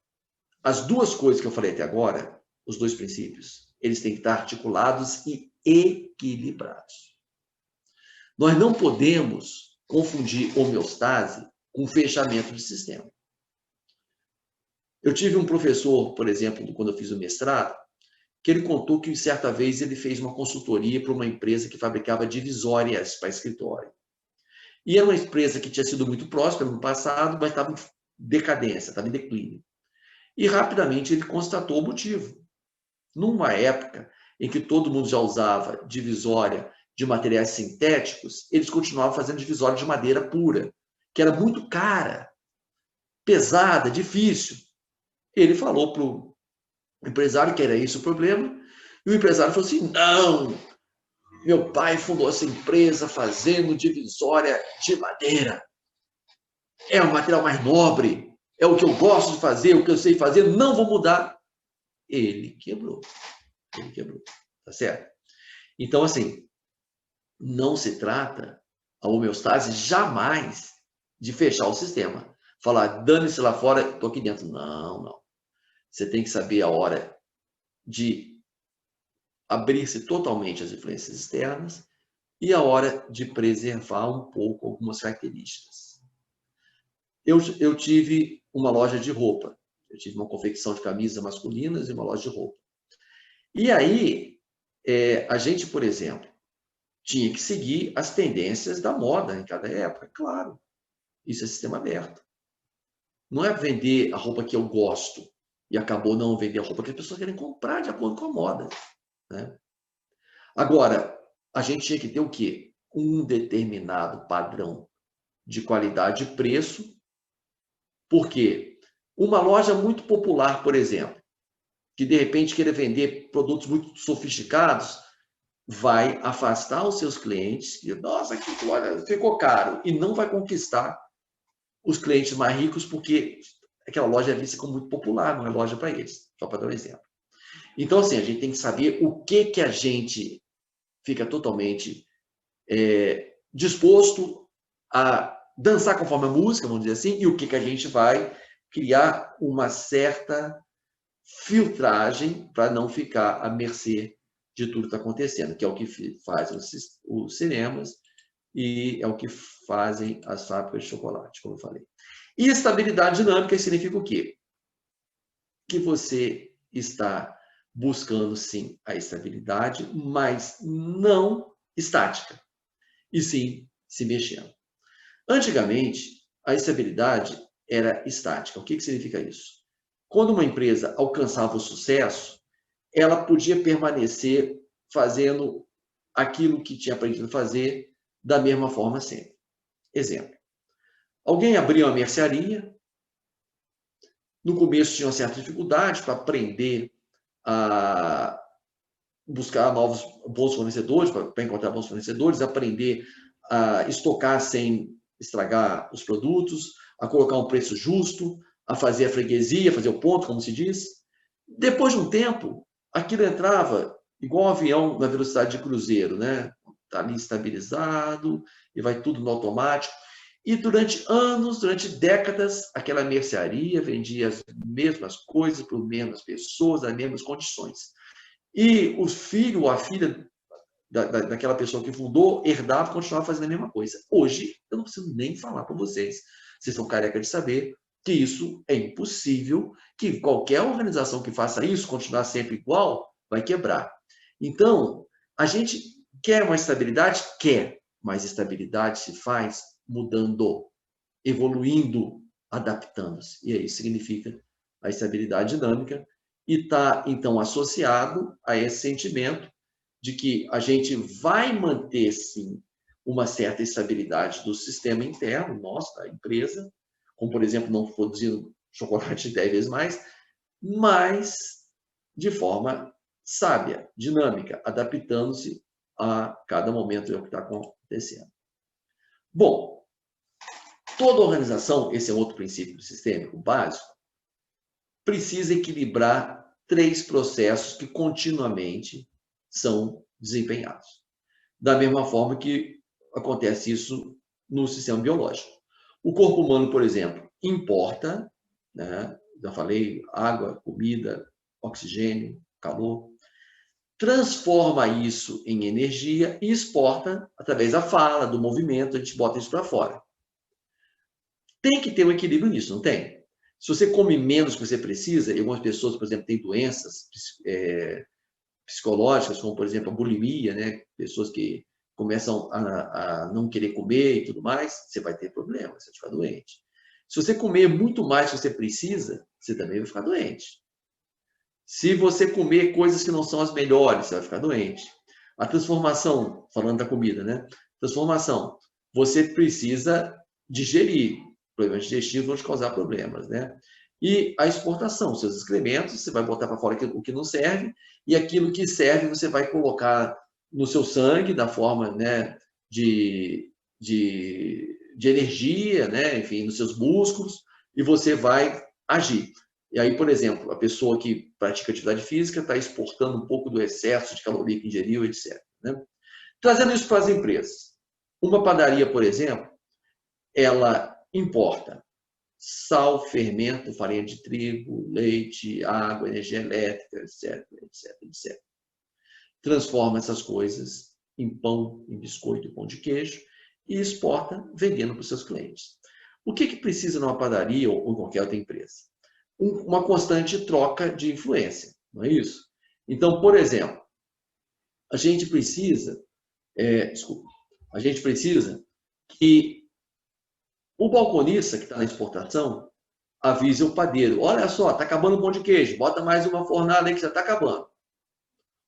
Speaker 2: as duas coisas que eu falei até agora, os dois princípios, eles têm que estar articulados e equilibrados. Nós não podemos confundir homeostase com fechamento de sistema. Eu tive um professor, por exemplo, quando eu fiz o mestrado, que ele contou que certa vez ele fez uma consultoria para uma empresa que fabricava divisórias para escritório. E era uma empresa que tinha sido muito próspera no passado, mas estava em decadência, estava em declínio. E rapidamente ele constatou o motivo. Numa época em que todo mundo já usava divisória de materiais sintéticos, eles continuavam fazendo divisória de madeira pura, que era muito cara, pesada, difícil. Ele falou para o empresário que era esse o problema, e o empresário falou assim, não, meu pai fundou essa empresa fazendo divisória de madeira. É o material mais nobre, é o que eu gosto de fazer, o que eu sei fazer, não vou mudar. Ele quebrou, tá certo? Então, assim, não se trata a homeostase jamais de fechar o sistema. Falar, dane-se lá fora, estou aqui dentro. Não, não. Você tem que saber a hora de abrir-se totalmente às influências externas e a hora de preservar um pouco algumas características. Eu tive uma loja de roupa. Eu tive uma confecção de camisas masculinas e uma loja de roupa. E aí, a gente, por exemplo, tinha que seguir as tendências da moda em cada época, claro. Isso é sistema aberto. Não é vender a roupa que eu gosto e acabou não vender a roupa que as pessoas querem comprar de acordo com a moda, né? Agora, a gente tinha que ter o quê? Um determinado padrão de qualidade e preço. Por quê? Uma loja muito popular, por exemplo, que de repente queira vender produtos muito sofisticados, vai afastar os seus clientes, e, nossa, que loja ficou caro, e não vai conquistar os clientes mais ricos, porque aquela loja é vista como muito popular, não é loja para eles, só para dar um exemplo. Então, assim, a gente tem que saber o que a gente fica totalmente disposto a dançar conforme a música, vamos dizer assim, e o que a gente vai criar uma certa filtragem para não ficar à mercê de tudo que está acontecendo, que é o que fazem os cinemas e é o que fazem as fábricas de chocolate, como eu falei. E estabilidade dinâmica significa o quê? Que você está buscando, sim, a estabilidade, mas não estática, e sim se mexendo. Antigamente, a estabilidade era estática. O que significa isso? Quando uma empresa alcançava o sucesso, ela podia permanecer fazendo aquilo que tinha aprendido a fazer da mesma forma sempre. Exemplo. Alguém abriu uma mercearia, no começo tinha uma certa dificuldade para aprender a buscar bons fornecedores, para encontrar bons fornecedores, aprender a estocar sem estragar os produtos, a colocar um preço justo, a fazer a freguesia, fazer o ponto, como se diz. Depois de um tempo, aquilo entrava igual um avião na velocidade de cruzeiro, né? Está ali estabilizado e vai tudo no automático. E durante anos, durante décadas, aquela mercearia vendia as mesmas coisas para as mesmas pessoas, as mesmas condições. E o filho ou a filha daquela pessoa que fundou herdava e continuava fazendo a mesma coisa. Hoje, eu não preciso nem falar para vocês. Vocês são careca de saber que isso é impossível, que qualquer organização que faça isso, continuar sempre igual, vai quebrar. Então, a gente quer uma estabilidade? Quer, mas estabilidade se faz mudando, evoluindo, adaptando-se. E aí significa a estabilidade dinâmica e está, então, associado a esse sentimento de que a gente vai manter, sim, uma certa estabilidade do sistema interno nosso, da empresa, como, por exemplo, não produzindo chocolate 10 vezes mais, mas de forma sábia, dinâmica, adaptando-se a cada momento o que está acontecendo. Bom, toda organização, esse é outro princípio sistêmico básico, precisa equilibrar 3 processos que continuamente são desempenhados. Da mesma forma que acontece isso no sistema biológico. O corpo humano, por exemplo, importa, né? Já falei, água, comida, oxigênio, calor, transforma isso em energia e exporta através da fala, do movimento, a gente bota isso para fora. Tem que ter um equilíbrio nisso, não tem? Se você come menos do que você precisa, e algumas pessoas, por exemplo, têm doenças psicológicas, como, por exemplo, a bulimia, né? Pessoas que começam a não querer comer e tudo mais, você vai ter problema, você vai ficar doente. Se você comer muito mais do que você precisa, você também vai ficar doente. Se você comer coisas que não são as melhores, você vai ficar doente. A transformação, falando da comida, né? Transformação, você precisa digerir. Problemas digestivos vão te causar problemas, né? E a exportação, seus excrementos, você vai botar para fora o que não serve, e aquilo que serve você vai colocar no seu sangue, da forma, né, de energia, né, enfim, nos seus músculos, e você vai agir. E aí, por exemplo, a pessoa que pratica atividade física está exportando um pouco do excesso de caloria que ingeriu, etc. Né? Trazendo isso para as empresas. Uma padaria, por exemplo, ela importa sal, fermento, farinha de trigo, leite, água, energia elétrica, etc, etc, etc. Transforma essas coisas em pão, em biscoito, pão de queijo e exporta vendendo para os seus clientes. O que precisa numa padaria ou em qualquer outra empresa? Uma constante troca de influência, não é isso? Então, por exemplo, a gente precisa que o balconista que está na exportação avise o padeiro: olha só, está acabando o pão de queijo, bota mais uma fornada aí que já está acabando.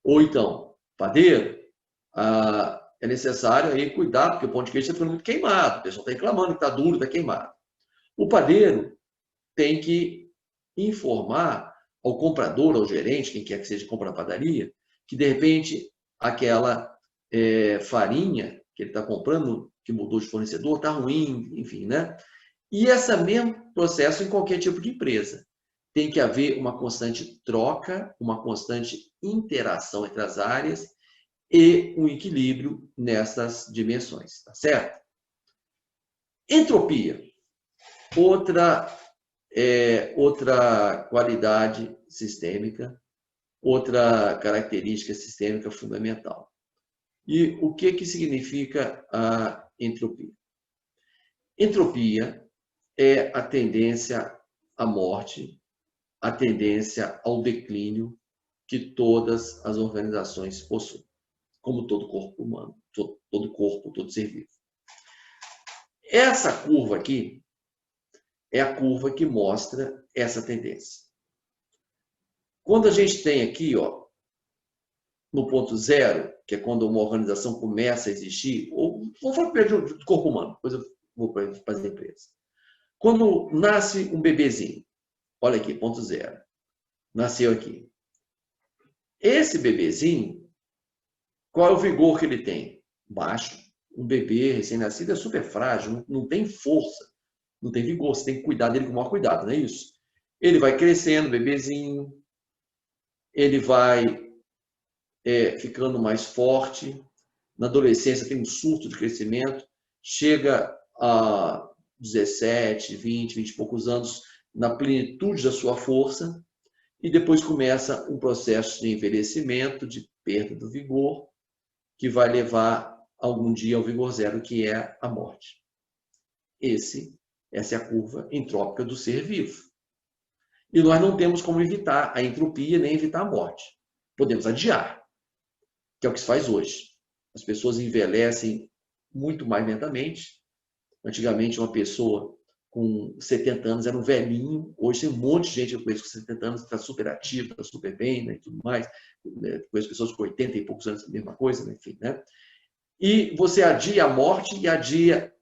Speaker 2: Ou então, padeiro, é necessário aí cuidar, porque o pão de queijo está ficando muito queimado, o pessoal está reclamando que está duro, está queimado. O padeiro tem que informar ao comprador, ao gerente, quem quer que seja que compra na padaria, que de repente aquela farinha que ele está comprando, que mudou de fornecedor, está ruim, enfim, né? E esse mesmo processo em qualquer tipo de empresa. Tem que haver uma constante troca, uma constante interação entre as áreas e um equilíbrio nessas dimensões, tá certo? Entropia. Outra qualidade sistêmica, outra característica sistêmica fundamental. E o que significa a entropia? Entropia é a tendência à morte, a tendência ao declínio que todas as organizações possuem, como todo corpo humano, todo corpo, todo ser vivo. Essa curva aqui é a curva que mostra essa tendência. Quando a gente tem aqui, ó, no ponto zero, que é quando uma organização começa a existir, ou vou falar primeiro do corpo humano, depois eu vou para as empresas. Quando nasce um bebezinho, olha aqui, ponto zero, nasceu aqui. Esse bebezinho, qual é o vigor que ele tem? Baixo. Um bebê recém-nascido é super frágil, não tem força, não tem vigor, você tem que cuidar dele com o maior cuidado, não é isso? Ele vai crescendo, bebezinho, ele vai ficando mais forte, na adolescência tem um surto de crescimento, chega a 17, 20 e poucos anos, na plenitude da sua força, e depois começa um processo de envelhecimento, de perda do vigor, que vai levar algum dia ao vigor zero, que é a morte. Essa é a curva entrópica do ser vivo. E nós não temos como evitar a entropia nem evitar a morte. Podemos adiar, que é o que se faz hoje. As pessoas envelhecem muito mais lentamente. Antigamente, uma pessoa com 70 anos era um velhinho. Hoje tem um monte de gente que eu conheço com 70 anos que está super ativa, está super bem, né, e tudo mais. Conheço pessoas com 80 e poucos anos, a mesma coisa, né, enfim, né? E você adia a morte e adia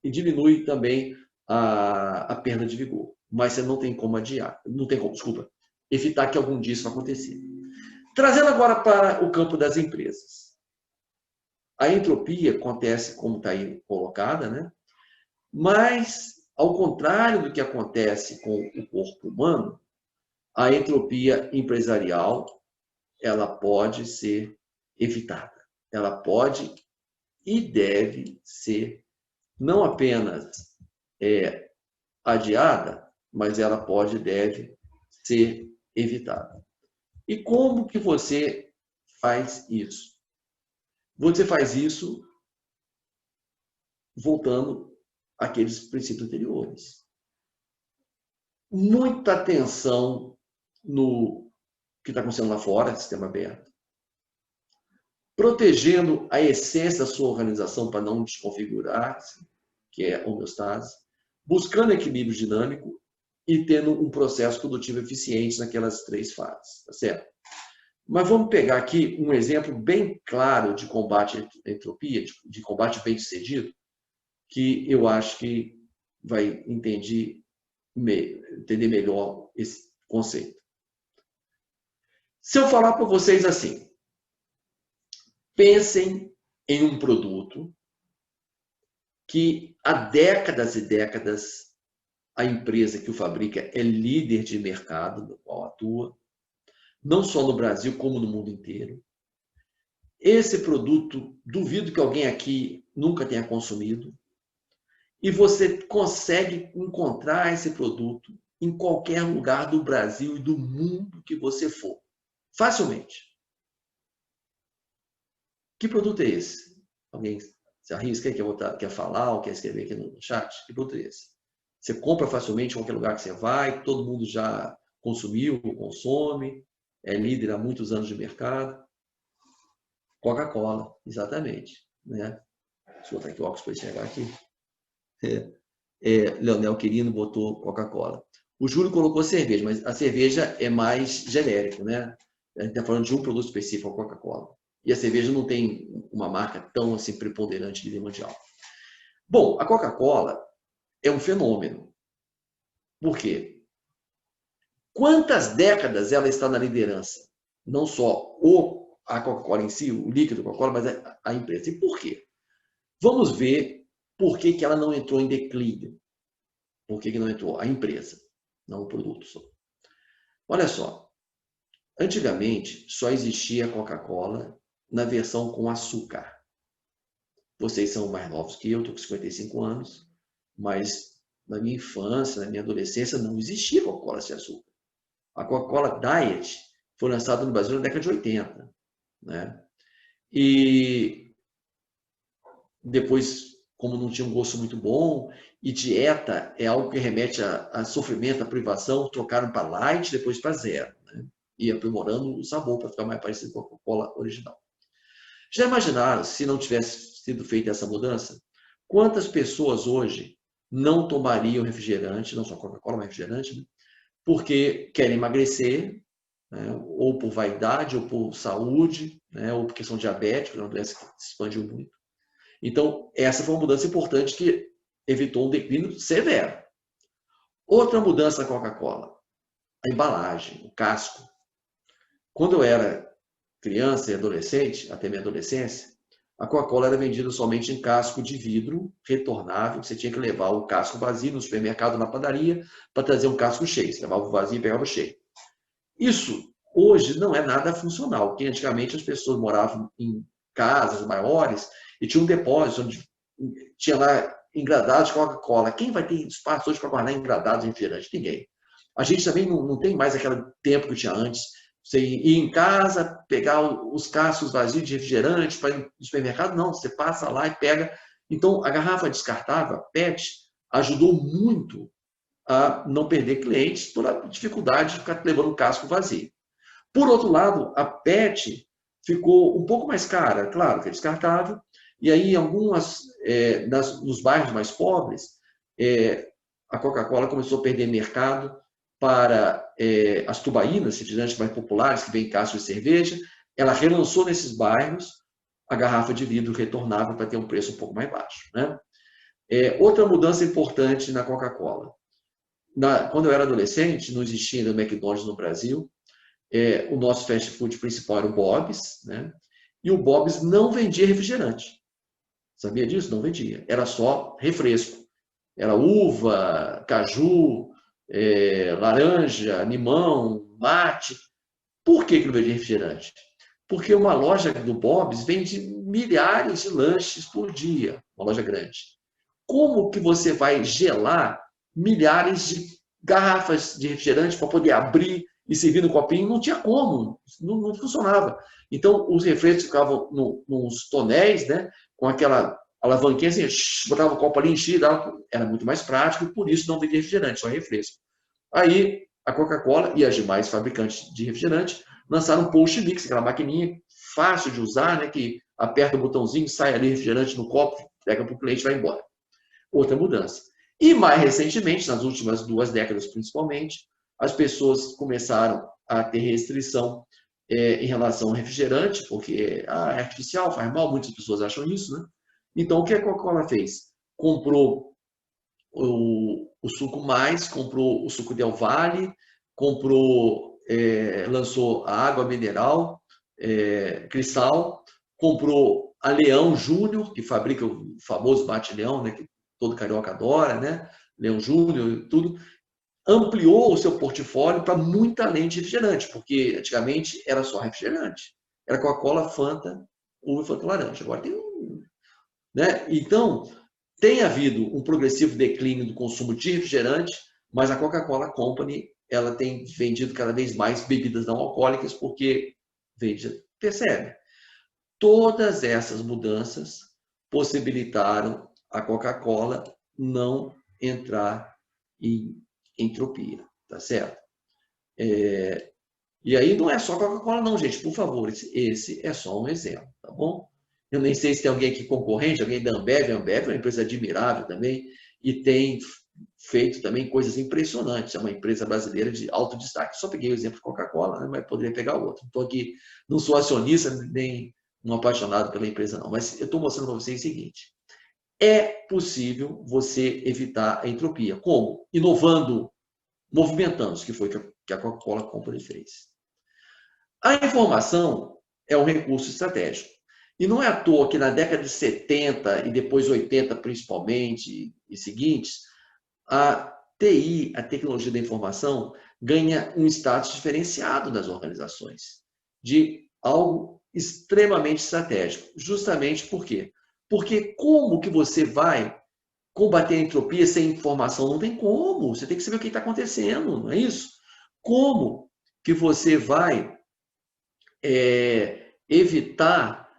Speaker 2: e diminui também a perda de vigor. Mas você não tem como adiar, não tem como, desculpa, evitar que algum dia isso vai acontecer. Trazendo agora para o campo das empresas. A entropia acontece como está aí colocada, né? Mas, ao contrário do que acontece com o corpo humano, a entropia empresarial ela pode ser evitada. Ela pode e deve ser não apenas adiada, mas ela pode e deve ser evitada. E como que você faz isso? Você faz isso voltando àqueles princípios anteriores. Muita atenção no que está acontecendo lá fora, sistema aberto. Protegendo a essência da sua organização para não desconfigurar-se, que é a homeostase. Buscando equilíbrio dinâmico e tendo um processo produtivo eficiente naquelas 3 fases, tá certo? Mas vamos pegar aqui um exemplo bem claro de combate à entropia, de combate bem-sucedido, que eu acho que vai entender melhor esse conceito. Se eu falar para vocês assim, pensem em um produto que há décadas e décadas a empresa que o fabrica é líder de mercado no qual atua, não só no Brasil, como no mundo inteiro. Esse produto, duvido que alguém aqui nunca tenha consumido, e você consegue encontrar esse produto em qualquer lugar do Brasil e do mundo que você for, facilmente. Que produto é esse? Alguém se arrisca, quer falar ou quer escrever aqui no chat? Que produto é esse? Você compra facilmente em qualquer lugar que você vai, todo mundo já consumiu, consome, é líder há muitos anos de mercado. Coca-Cola, exatamente. Né? Deixa eu botar aqui o óculos para enxergar aqui. Leonel Quirino botou Coca-Cola. O Júlio colocou cerveja, mas a cerveja é mais genérico, né? A gente está falando de um produto específico, a Coca-Cola. E a cerveja não tem uma marca tão assim preponderante de nível mundial. Bom, a Coca-Cola é um fenômeno. Por quê? Quantas décadas ela está na liderança? Não só a Coca-Cola em si, o líquido Coca-Cola, mas a empresa. E por quê? Vamos ver por que ela não entrou em declínio. Por que não entrou? A empresa, não o produto só. Olha só, antigamente só existia a Coca-Cola na versão com açúcar. Vocês são mais novos que eu, estou com 55 anos, mas na minha infância, na minha adolescência, não existia Coca-Cola sem açúcar. A Coca-Cola Diet foi lançada no Brasil na década de 80. Né? E depois, como não tinha um gosto muito bom, e dieta é algo que remete a sofrimento, a privação, trocaram para light, depois para zero. Né? E aprimorando o sabor para ficar mais parecido com a Coca-Cola original. Já imaginaram se não tivesse sido feita essa mudança? Quantas pessoas hoje não tomariam refrigerante, não só Coca-Cola, mas refrigerante, né? Porque querem emagrecer, né? Ou por vaidade, ou por saúde, né? Ou porque são diabéticos, é uma doença que se expandiu muito. Então, essa foi uma mudança importante que evitou um declínio severo. Outra mudança na Coca-Cola, a embalagem, o casco. Quando eu era criança e adolescente, até minha adolescência, a Coca-Cola era vendida somente em casco de vidro retornável. Você tinha que levar o casco vazio no supermercado, na padaria, para trazer um casco cheio. Você levava o vazio e pegava o cheio. Isso, hoje, não é nada funcional, porque antigamente as pessoas moravam em casas maiores e tinha um depósito onde tinha lá engradados de Coca-Cola. Quem vai ter espaço hoje para guardar engradados de refrigerante? Ninguém. A gente também não tem mais aquele tempo que tinha antes. Você ir em casa, pegar os caços vazios de refrigerante para ir no supermercado, não, você passa lá e pega. Então, a garrafa descartável, a PET, ajudou muito a não perder clientes por a dificuldade de ficar levando o casco vazio. Por outro lado, a PET ficou um pouco mais cara, claro que é descartável, e aí nos bairros mais pobres, a Coca-Cola começou a perder mercado para as tubaínas, refrigerantes mais populares, que vêm em caixas de cerveja. Ela relançou nesses bairros a garrafa de vidro retornável para ter um preço um pouco mais baixo, né? Outra mudança importante na Coca-Cola. Quando eu era adolescente, não existia ainda o McDonald's no Brasil. O nosso fast food principal era o Bob's, né? E o Bob's não vendia refrigerante. Sabia disso? Não vendia. Era só refresco. Era uva, caju, laranja, limão, mate. Por que não vendia refrigerante? Porque uma loja do Bob's vende milhares de lanches por dia, uma loja grande. Como que você vai gelar milhares de garrafas de refrigerante para poder abrir e servir no copinho? Não tinha como, não funcionava. Então, os refrescos ficavam nos tonéis, né, com aquela alavanquinha assim, botava o copo ali, enchia, era muito mais prático e por isso não vendia refrigerante, só refresco. Aí, a Coca-Cola e as demais fabricantes de refrigerante lançaram um Post Mix, aquela maquininha fácil de usar, né, que aperta o botãozinho, sai ali refrigerante no copo, pega para o cliente e vai embora. Outra mudança. E mais recentemente, nas últimas 2 décadas principalmente, as pessoas começaram a ter restrição em relação ao refrigerante, porque é artificial, faz mal, muitas pessoas acham isso, né? Então, o que a Coca-Cola fez? Comprou o Suco Mais, comprou o Suco Del Valle, lançou a água mineral, Cristal, comprou a Leão Júnior, que fabrica o famoso Bate-Leão, né, que todo carioca adora, né? Leão Júnior e tudo. Ampliou o seu portfólio para muita além de refrigerante, porque antigamente era só refrigerante. Era Coca-Cola, Fanta, uva e Fanta laranja. Agora tem né? Então, tem havido um progressivo declínio do consumo de refrigerante, mas a Coca-Cola Company ela tem vendido cada vez mais bebidas não alcoólicas, porque, veja, percebe, todas essas mudanças possibilitaram a Coca-Cola não entrar em entropia, tá certo? E aí não é só Coca-Cola não, gente, por favor, esse é só um exemplo, tá bom? Eu nem sei se tem alguém aqui concorrente, alguém da Ambev. A Ambev é uma empresa admirável também e tem feito também coisas impressionantes. É uma empresa brasileira de alto destaque. Só peguei o exemplo de Coca-Cola, né, mas poderia pegar outro. Estou aqui, não sou acionista nem um apaixonado pela empresa, não. Mas eu estou mostrando para vocês o seguinte. É possível você evitar a entropia. Como? Inovando, movimentando, que foi o que a Coca-Cola Company fez. A informação é um recurso estratégico. E não é à toa que na década de 70 e depois 80 principalmente e seguintes, a TI, a tecnologia da informação, ganha um status diferenciado nas organizações, de algo extremamente estratégico. Justamente por quê? Porque como que você vai combater a entropia sem informação? Não tem como. Você tem que saber o que está acontecendo, não é isso? Como que você vai evitar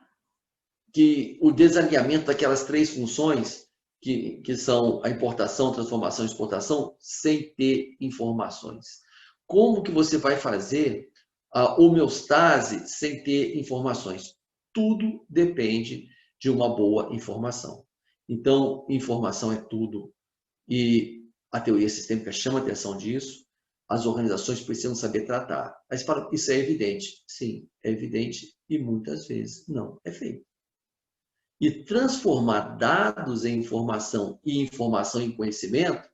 Speaker 2: que o desalinhamento daquelas 3 funções, que são a importação, transformação e exportação, sem ter informações? Como que você vai fazer a homeostase sem ter informações? Tudo depende de uma boa informação. Então, informação é tudo. E a teoria sistêmica chama a atenção disso. As organizações precisam saber tratar. Aí você fala, isso é evidente. Sim, é evidente e muitas vezes não é feito. E transformar dados em informação e informação em conhecimento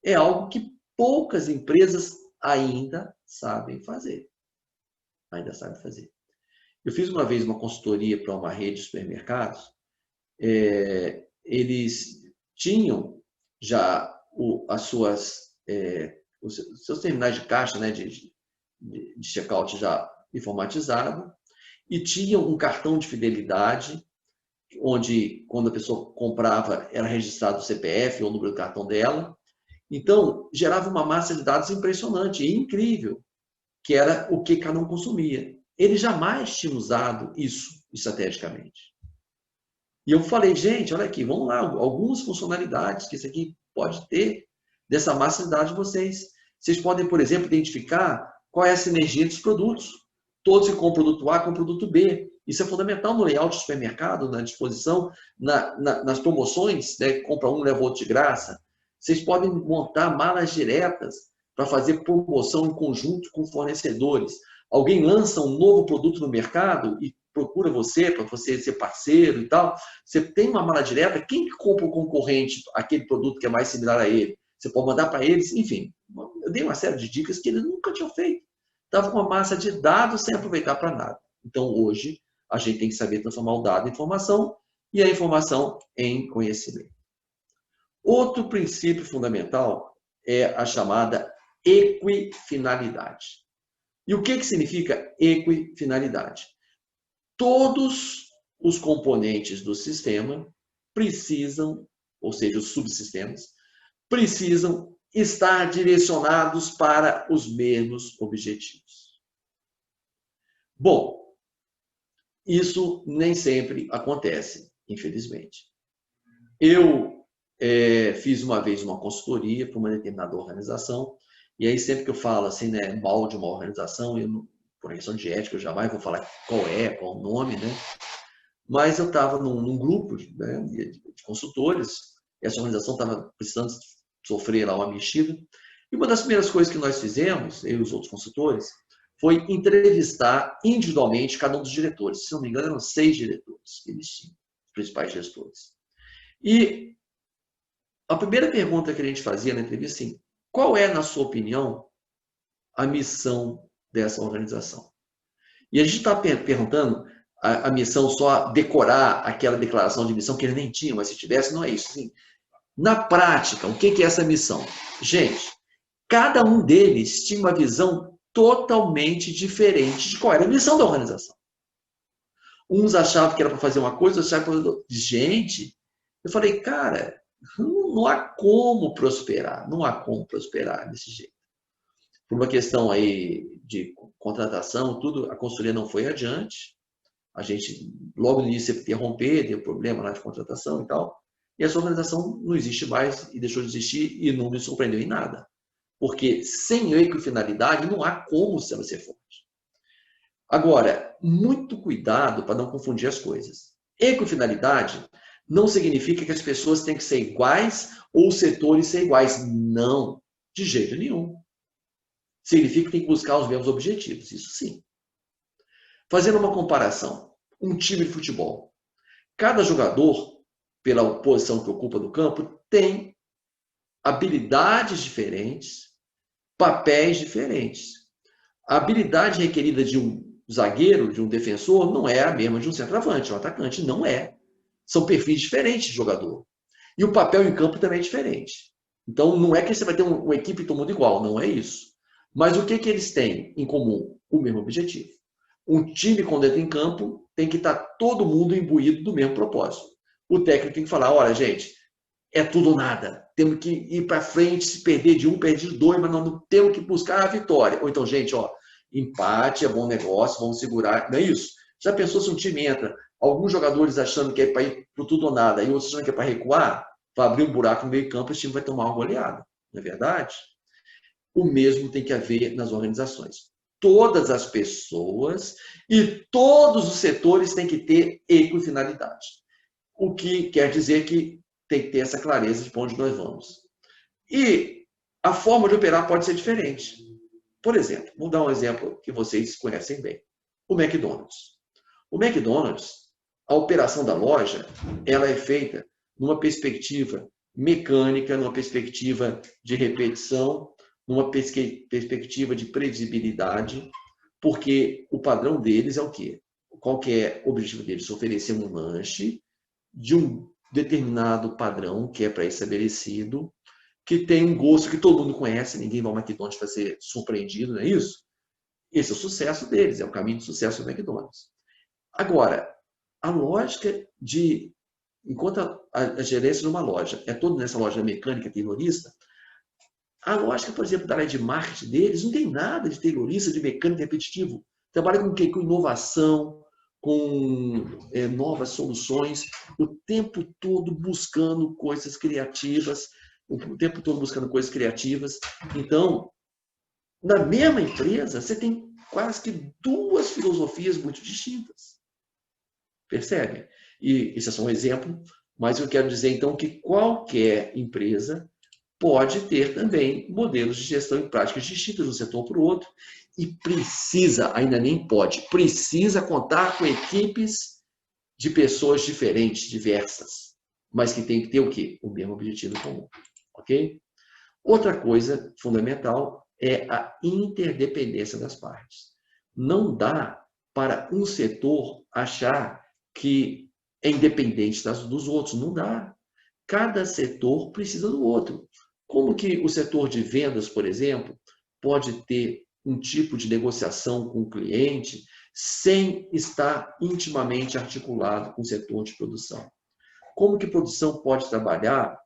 Speaker 2: é algo que poucas empresas ainda sabem fazer. Ainda sabem fazer. Eu fiz uma vez uma consultoria para uma rede de supermercados. Eles tinham já os seus terminais de caixa, né, de checkout já informatizado, e tinham um cartão de fidelidade onde, quando a pessoa comprava, era registrado o CPF ou o número do cartão dela, Então, gerava uma massa de dados impressionante e incrível, que era o que cada um consumia. Eles jamais tinham usado isso estrategicamente. E eu falei, gente, olha aqui, vamos lá, algumas funcionalidades que isso aqui pode ter dessa massa de dados de vocês. Vocês podem, por exemplo, identificar qual é a sinergia dos produtos. Todos que compram produto A com produto B. Isso é fundamental no layout do supermercado, na disposição, nas promoções, né? Compra um, leva outro de graça. Vocês podem montar malas diretas para fazer promoção em conjunto com fornecedores. Alguém lança um novo produto no mercado e procura você, para você ser parceiro e tal. Você tem uma mala direta, quem que compra o concorrente, aquele produto que é mais similar a ele? Você pode mandar para eles, enfim. Eu dei uma série de dicas que eles nunca tinham feito. Estava com uma massa de dados sem aproveitar para nada. Então, hoje, a gente tem que saber transformar o dado em informação e a informação em conhecimento. Outro princípio fundamental é a chamada equifinalidade. E o que significa equifinalidade? Todos os componentes do sistema precisam, ou seja, os subsistemas, precisam estar direcionados para os mesmos objetivos. Bom, isso nem sempre acontece, infelizmente. Eu fiz uma vez uma consultoria para uma determinada organização, e aí sempre que eu falo assim, né, mal de uma organização, por questão de ética, eu jamais vou falar qual o nome, né? Mas eu estava num grupo, né, de consultores, e essa organização estava precisando sofrer lá uma mexida, e uma das primeiras coisas que nós fizemos, eu e os outros consultores, foi entrevistar individualmente cada um dos diretores. Se não me engano, eram 6 diretores que eles tinham, os principais gestores. E a primeira pergunta que a gente fazia na entrevista é assim, qual é, na sua opinião, a missão dessa organização? E a gente está perguntando a missão só decorar aquela declaração de missão que ele nem tinha, mas se tivesse, não é isso. Assim, na prática, o que é essa missão? Gente, cada um deles tinha uma visão totalmente diferente de qual era a missão da organização. Uns achavam que era para fazer uma coisa, outros achavam que era para... Gente, eu falei, cara, não há como prosperar, não há como prosperar desse jeito. Por uma questão aí de contratação, tudo, a consultoria não foi adiante. A gente, logo no início, interromper, deu problema lá de contratação e tal. E essa organização não existe mais e deixou de existir e não me surpreendeu em nada. Porque sem equifinalidade não há como você ser forte. Agora, muito cuidado para não confundir as coisas. Equifinalidade não significa que as pessoas têm que ser iguais ou os setores ser iguais. Não, de jeito nenhum. Significa que tem que buscar os mesmos objetivos, isso sim. Fazendo uma comparação, um time de futebol. Cada jogador, pela posição que ocupa no campo, tem habilidades diferentes, papéis diferentes. A habilidade requerida de um zagueiro, de um defensor, não é a mesma de um centroavante, um atacante, não é. São perfis diferentes de jogador. E o papel em campo também é diferente. Então, não é que você vai ter uma equipe todo mundo igual, não é isso. Mas o que eles têm em comum? O mesmo objetivo. Um time, quando entra em campo, tem que estar todo mundo imbuído do mesmo propósito. O técnico tem que falar, olha, gente, é tudo ou nada. Temos que ir para frente, se perder de um, perder de dois, mas não temos que buscar a vitória. Ou então, gente, ó, empate é bom negócio, vamos segurar. Não é isso? Já pensou se um time entra, alguns jogadores achando que é para ir para tudo ou nada, e outros achando que é para recuar, para abrir um buraco no meio campo, esse time vai tomar uma goleada. Não é verdade? O mesmo tem que haver nas organizações. Todas as pessoas e todos os setores têm que ter equifinalidade. O que quer dizer que tem que ter essa clareza de para onde nós vamos. E a forma de operar pode ser diferente. Por exemplo, vou dar um exemplo que vocês conhecem bem. O McDonald's. O McDonald's, a operação da loja, ela é feita numa perspectiva mecânica, numa perspectiva de repetição, numa perspectiva de previsibilidade, porque o padrão deles é o quê? Qual que é o objetivo deles? Oferecer um lanche de um determinado padrão que é pré-estabelecido, que tem um gosto que todo mundo conhece, ninguém vai ao McDonald's para ser surpreendido, não é isso? Esse é o sucesso deles, é o caminho de sucesso do McDonald's. Agora, a lógica de... Enquanto a gerência de uma loja é toda nessa loja mecânica terrorista, A lógica, por exemplo, da área de marketing deles não tem nada de terrorista, de mecânico repetitivo. Trabalha com o quê? Com inovação, com novas soluções, o tempo todo buscando coisas criativas, o tempo todo buscando coisas criativas. Então, na mesma empresa, você tem quase que duas filosofias muito distintas. Percebe? E esse é só um exemplo, mas eu quero dizer, então, que qualquer empresa pode ter também modelos de gestão e práticas distintas de um setor para o outro e precisa, ainda nem pode, precisa contar com equipes de pessoas diferentes, diversas, mas que tem que ter o quê? O mesmo objetivo comum, ok? Outra coisa fundamental é a interdependência das partes. Não dá para um setor achar que é independente dos outros, não dá. Cada setor precisa do outro. Como que o setor de vendas, por exemplo, pode ter um tipo de negociação com o cliente sem estar intimamente articulado com o setor de produção? Como que a produção pode trabalhar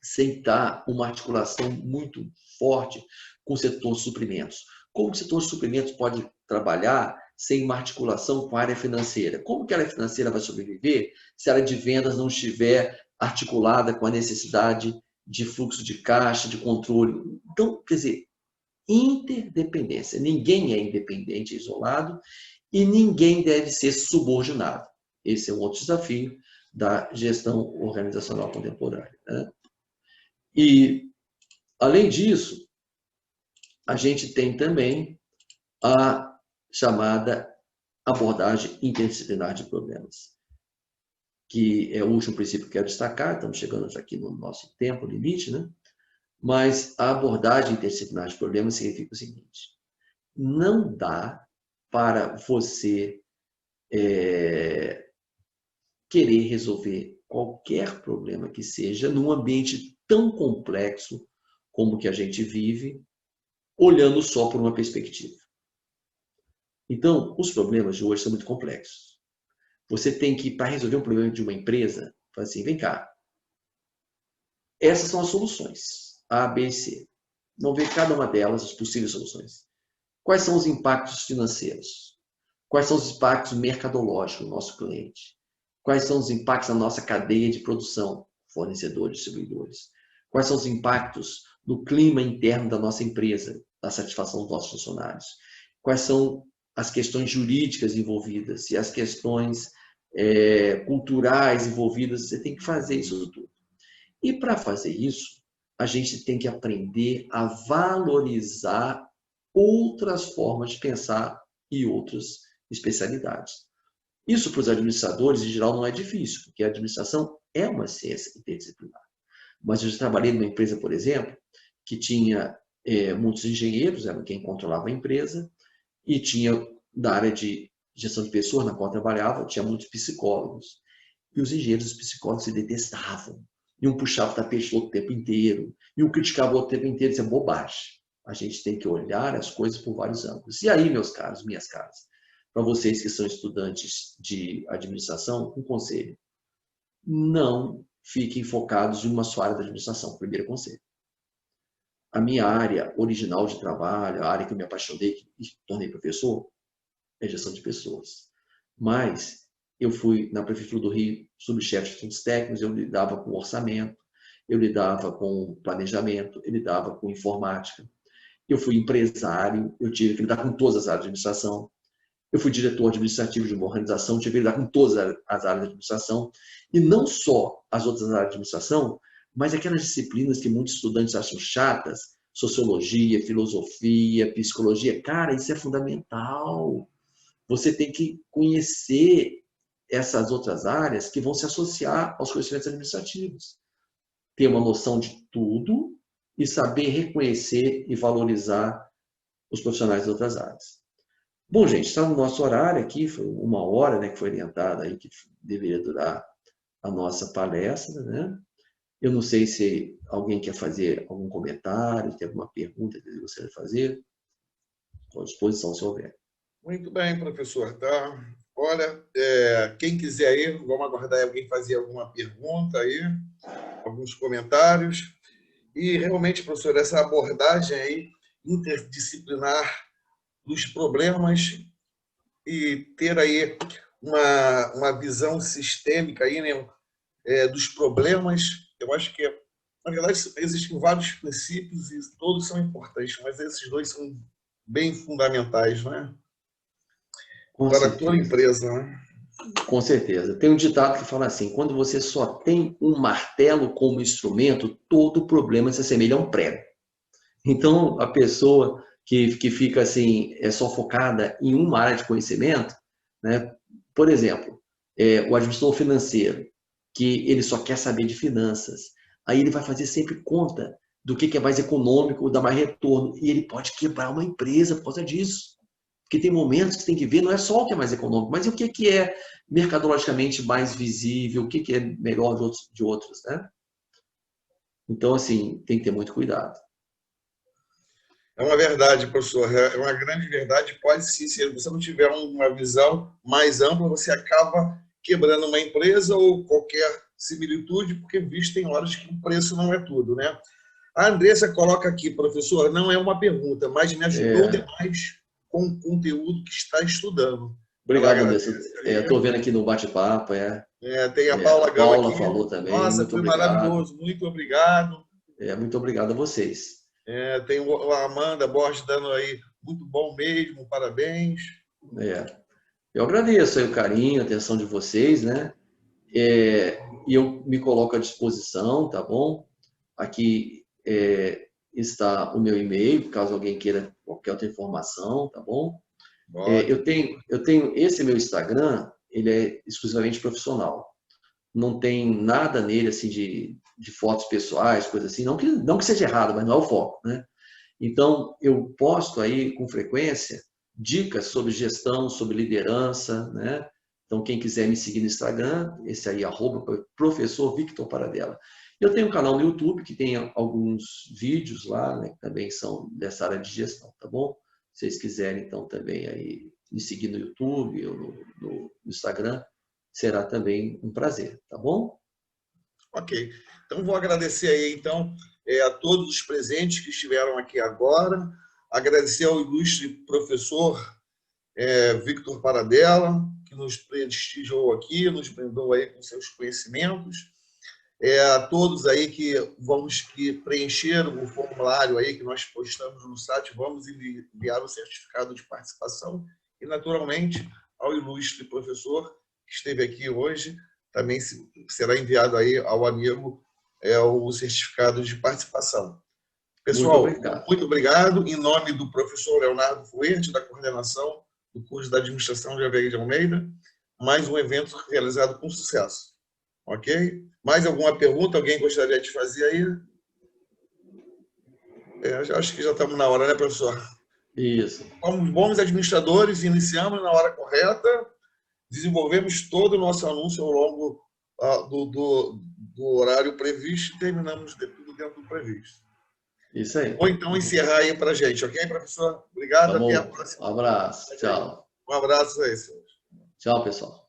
Speaker 2: sem estar uma articulação muito forte com o setor de suprimentos? Como que o setor de suprimentos pode trabalhar sem uma articulação com a área financeira? Como que a área financeira vai sobreviver se a área de vendas não estiver articulada com a necessidade de fluxo de caixa, de controle? Então, quer dizer, interdependência. Ninguém é independente, isolado, e ninguém deve ser subordinado. Esse é um outro desafio da gestão organizacional contemporânea, né? E, além disso, a gente tem também a chamada abordagem interdisciplinar de problemas, que é o último princípio que eu quero destacar, estamos chegando aqui no nosso tempo limite, né? Mas a abordagem interdisciplinar de problemas significa o seguinte: não dá para você querer resolver qualquer problema que seja num ambiente tão complexo como o que a gente vive, olhando só por uma perspectiva. Então, os problemas de hoje são muito complexos. Você tem que, para resolver um problema de uma empresa, falar assim, vem cá, essas são as soluções, A, B e C. Não ver cada uma delas, as possíveis soluções. Quais são os impactos financeiros? Quais são os impactos mercadológicos do nosso cliente? Quais são os impactos na nossa cadeia de produção, fornecedores, distribuidores? Quais são os impactos no clima interno da nossa empresa, da satisfação dos nossos funcionários? Quais são as questões jurídicas envolvidas e as questões culturais envolvidas? Você tem que fazer isso tudo. E para fazer isso, a gente tem que aprender a valorizar outras formas de pensar e outras especialidades. Isso para os administradores, em geral, não é difícil, porque a administração é uma ciência interdisciplinar. Mas eu já trabalhei numa empresa, por exemplo, que tinha muitos engenheiros, eram quem controlava a empresa, e tinha, da área de gestão de pessoas na qual eu trabalhava, tinha muitos psicólogos. E os engenheiros e os psicólogos se detestavam. E um puxava o tapete o tempo inteiro, e um criticava o outro o tempo inteiro, isso é bobagem. A gente tem que olhar as coisas por vários ângulos. E aí, meus caros, minhas caras, para vocês que são estudantes de administração, um conselho: não fiquem focados em uma só área da administração. Primeiro conselho. A minha área original de trabalho, a área que eu me apaixonei e tornei professor, é gestão de pessoas. Mas eu fui na Prefeitura do Rio, subchefe de assuntos técnicos, eu lidava com orçamento, eu lidava com planejamento, eu lidava com informática. Eu fui empresário, eu tive que lidar com todas as áreas de administração. Eu fui diretor administrativo de uma organização, tive que lidar com todas as áreas de administração. E não só as outras áreas de administração, mas aquelas disciplinas que muitos estudantes acham chatas, sociologia, filosofia, psicologia. Cara, isso é fundamental. Você tem que conhecer essas outras áreas que vão se associar aos conhecimentos administrativos. Ter uma noção de tudo e saber reconhecer e valorizar os profissionais das outras áreas. Bom, gente, está no nosso horário aqui, foi 1 hora, né, que foi orientada aí, que deveria durar a nossa palestra, né? Eu não sei se alguém quer fazer algum comentário, tem alguma pergunta que você quer fazer. Estou à disposição, se houver.
Speaker 1: Muito bem, professor. Tá? Olha, quem quiser aí, vamos aguardar alguém fazer alguma pergunta aí, alguns comentários. E realmente, professor, essa abordagem aí interdisciplinar dos problemas e ter aí uma visão sistêmica aí, né, dos problemas, eu acho que, na verdade, existem vários princípios e todos são importantes, mas esses dois são bem fundamentais, né?
Speaker 2: Com
Speaker 1: Para toda
Speaker 2: certeza.
Speaker 1: empresa, né?
Speaker 2: Com certeza. Tem um ditado que fala assim: quando você só tem um martelo como instrumento, todo problema se assemelha a um prego. Então, a pessoa que fica assim, só focada em uma área de conhecimento, né? Por exemplo, o administrador financeiro, que ele só quer saber de finanças, aí ele vai fazer sempre conta do que é mais econômico, dá mais retorno, e ele pode quebrar uma empresa por causa disso. Porque tem momentos que você tem que ver, não é só o que é mais econômico, mas o que é mercadologicamente mais visível, o que é melhor de outros, né? Então, assim, tem que ter muito cuidado.
Speaker 1: É uma verdade, professor, é uma grande verdade. Pode sim, se você não tiver uma visão mais ampla, você acaba quebrando uma empresa ou qualquer similitude, porque visto tem horas que o preço não é tudo, né? A Andressa coloca aqui, professor, não é uma pergunta, mas me ajudou
Speaker 2: É,
Speaker 1: demais com o conteúdo que está estudando. Ela
Speaker 2: Obrigado, Andressa.
Speaker 1: agradece aí.
Speaker 2: Estou vendo aqui no bate-papo.
Speaker 1: Tem a
Speaker 2: A
Speaker 1: Paula Gama
Speaker 2: Paula
Speaker 1: aqui.
Speaker 2: falou também,
Speaker 1: Nossa,
Speaker 2: muito
Speaker 1: foi
Speaker 2: obrigado.
Speaker 1: maravilhoso, muito obrigado.
Speaker 2: Muito obrigado a vocês.
Speaker 1: Tem a Amanda Borges dando aí, muito bom mesmo, parabéns.
Speaker 2: É, eu agradeço aí o carinho, a atenção de vocês, né? E eu me coloco à disposição, tá bom? Aqui está o meu e-mail, caso alguém queira qualquer outra informação, tá bom?
Speaker 1: Ótimo.
Speaker 2: Eu tenho esse meu Instagram, ele é exclusivamente profissional. Não tem nada nele assim de fotos pessoais, coisa assim, não que seja errado, mas não é o foco, né? Então, eu posto aí com frequência dicas sobre gestão, sobre liderança, né? Então, quem quiser me seguir no Instagram, esse aí, @professor Victor Paradela. Eu tenho um canal no YouTube que tem alguns vídeos lá, né, que também são dessa área de gestão, tá bom? Se vocês quiserem, então, também aí me seguir no YouTube ou no Instagram, será também um prazer, tá bom?
Speaker 1: Ok. Então, vou agradecer aí, então, a todos os presentes que estiveram aqui agora, agradecer ao ilustre professor Victor Paradela, que nos prestigiou aqui, nos brindou aí com seus conhecimentos, a todos aí que preencheram o formulário aí que nós postamos no site, vamos enviar o certificado de participação e, naturalmente, ao ilustre professor que esteve aqui hoje, também será enviado aí ao amigo o certificado de participação.
Speaker 2: Muito
Speaker 1: Pessoal,
Speaker 2: obrigado.
Speaker 1: muito obrigado. Em nome do professor Leonardo Fuerte, da coordenação do curso da Administração de Aveiro de Almeida, mais um evento realizado com sucesso. Ok? Mais alguma pergunta? Alguém gostaria de fazer aí? Acho que já estamos na hora, né, professor?
Speaker 2: Isso.
Speaker 1: Como bons administradores, iniciamos na hora correta, desenvolvemos todo o nosso anúncio ao longo do horário previsto e terminamos tudo dentro do previsto.
Speaker 2: Isso aí.
Speaker 1: Vou então encerrar aí para a gente, ok, professor?
Speaker 2: Tá
Speaker 1: Obrigado, até a
Speaker 2: bom? Um
Speaker 1: próxima.
Speaker 2: abraço. Tchau.
Speaker 1: Um abraço aí, senhor.
Speaker 2: Tchau, pessoal.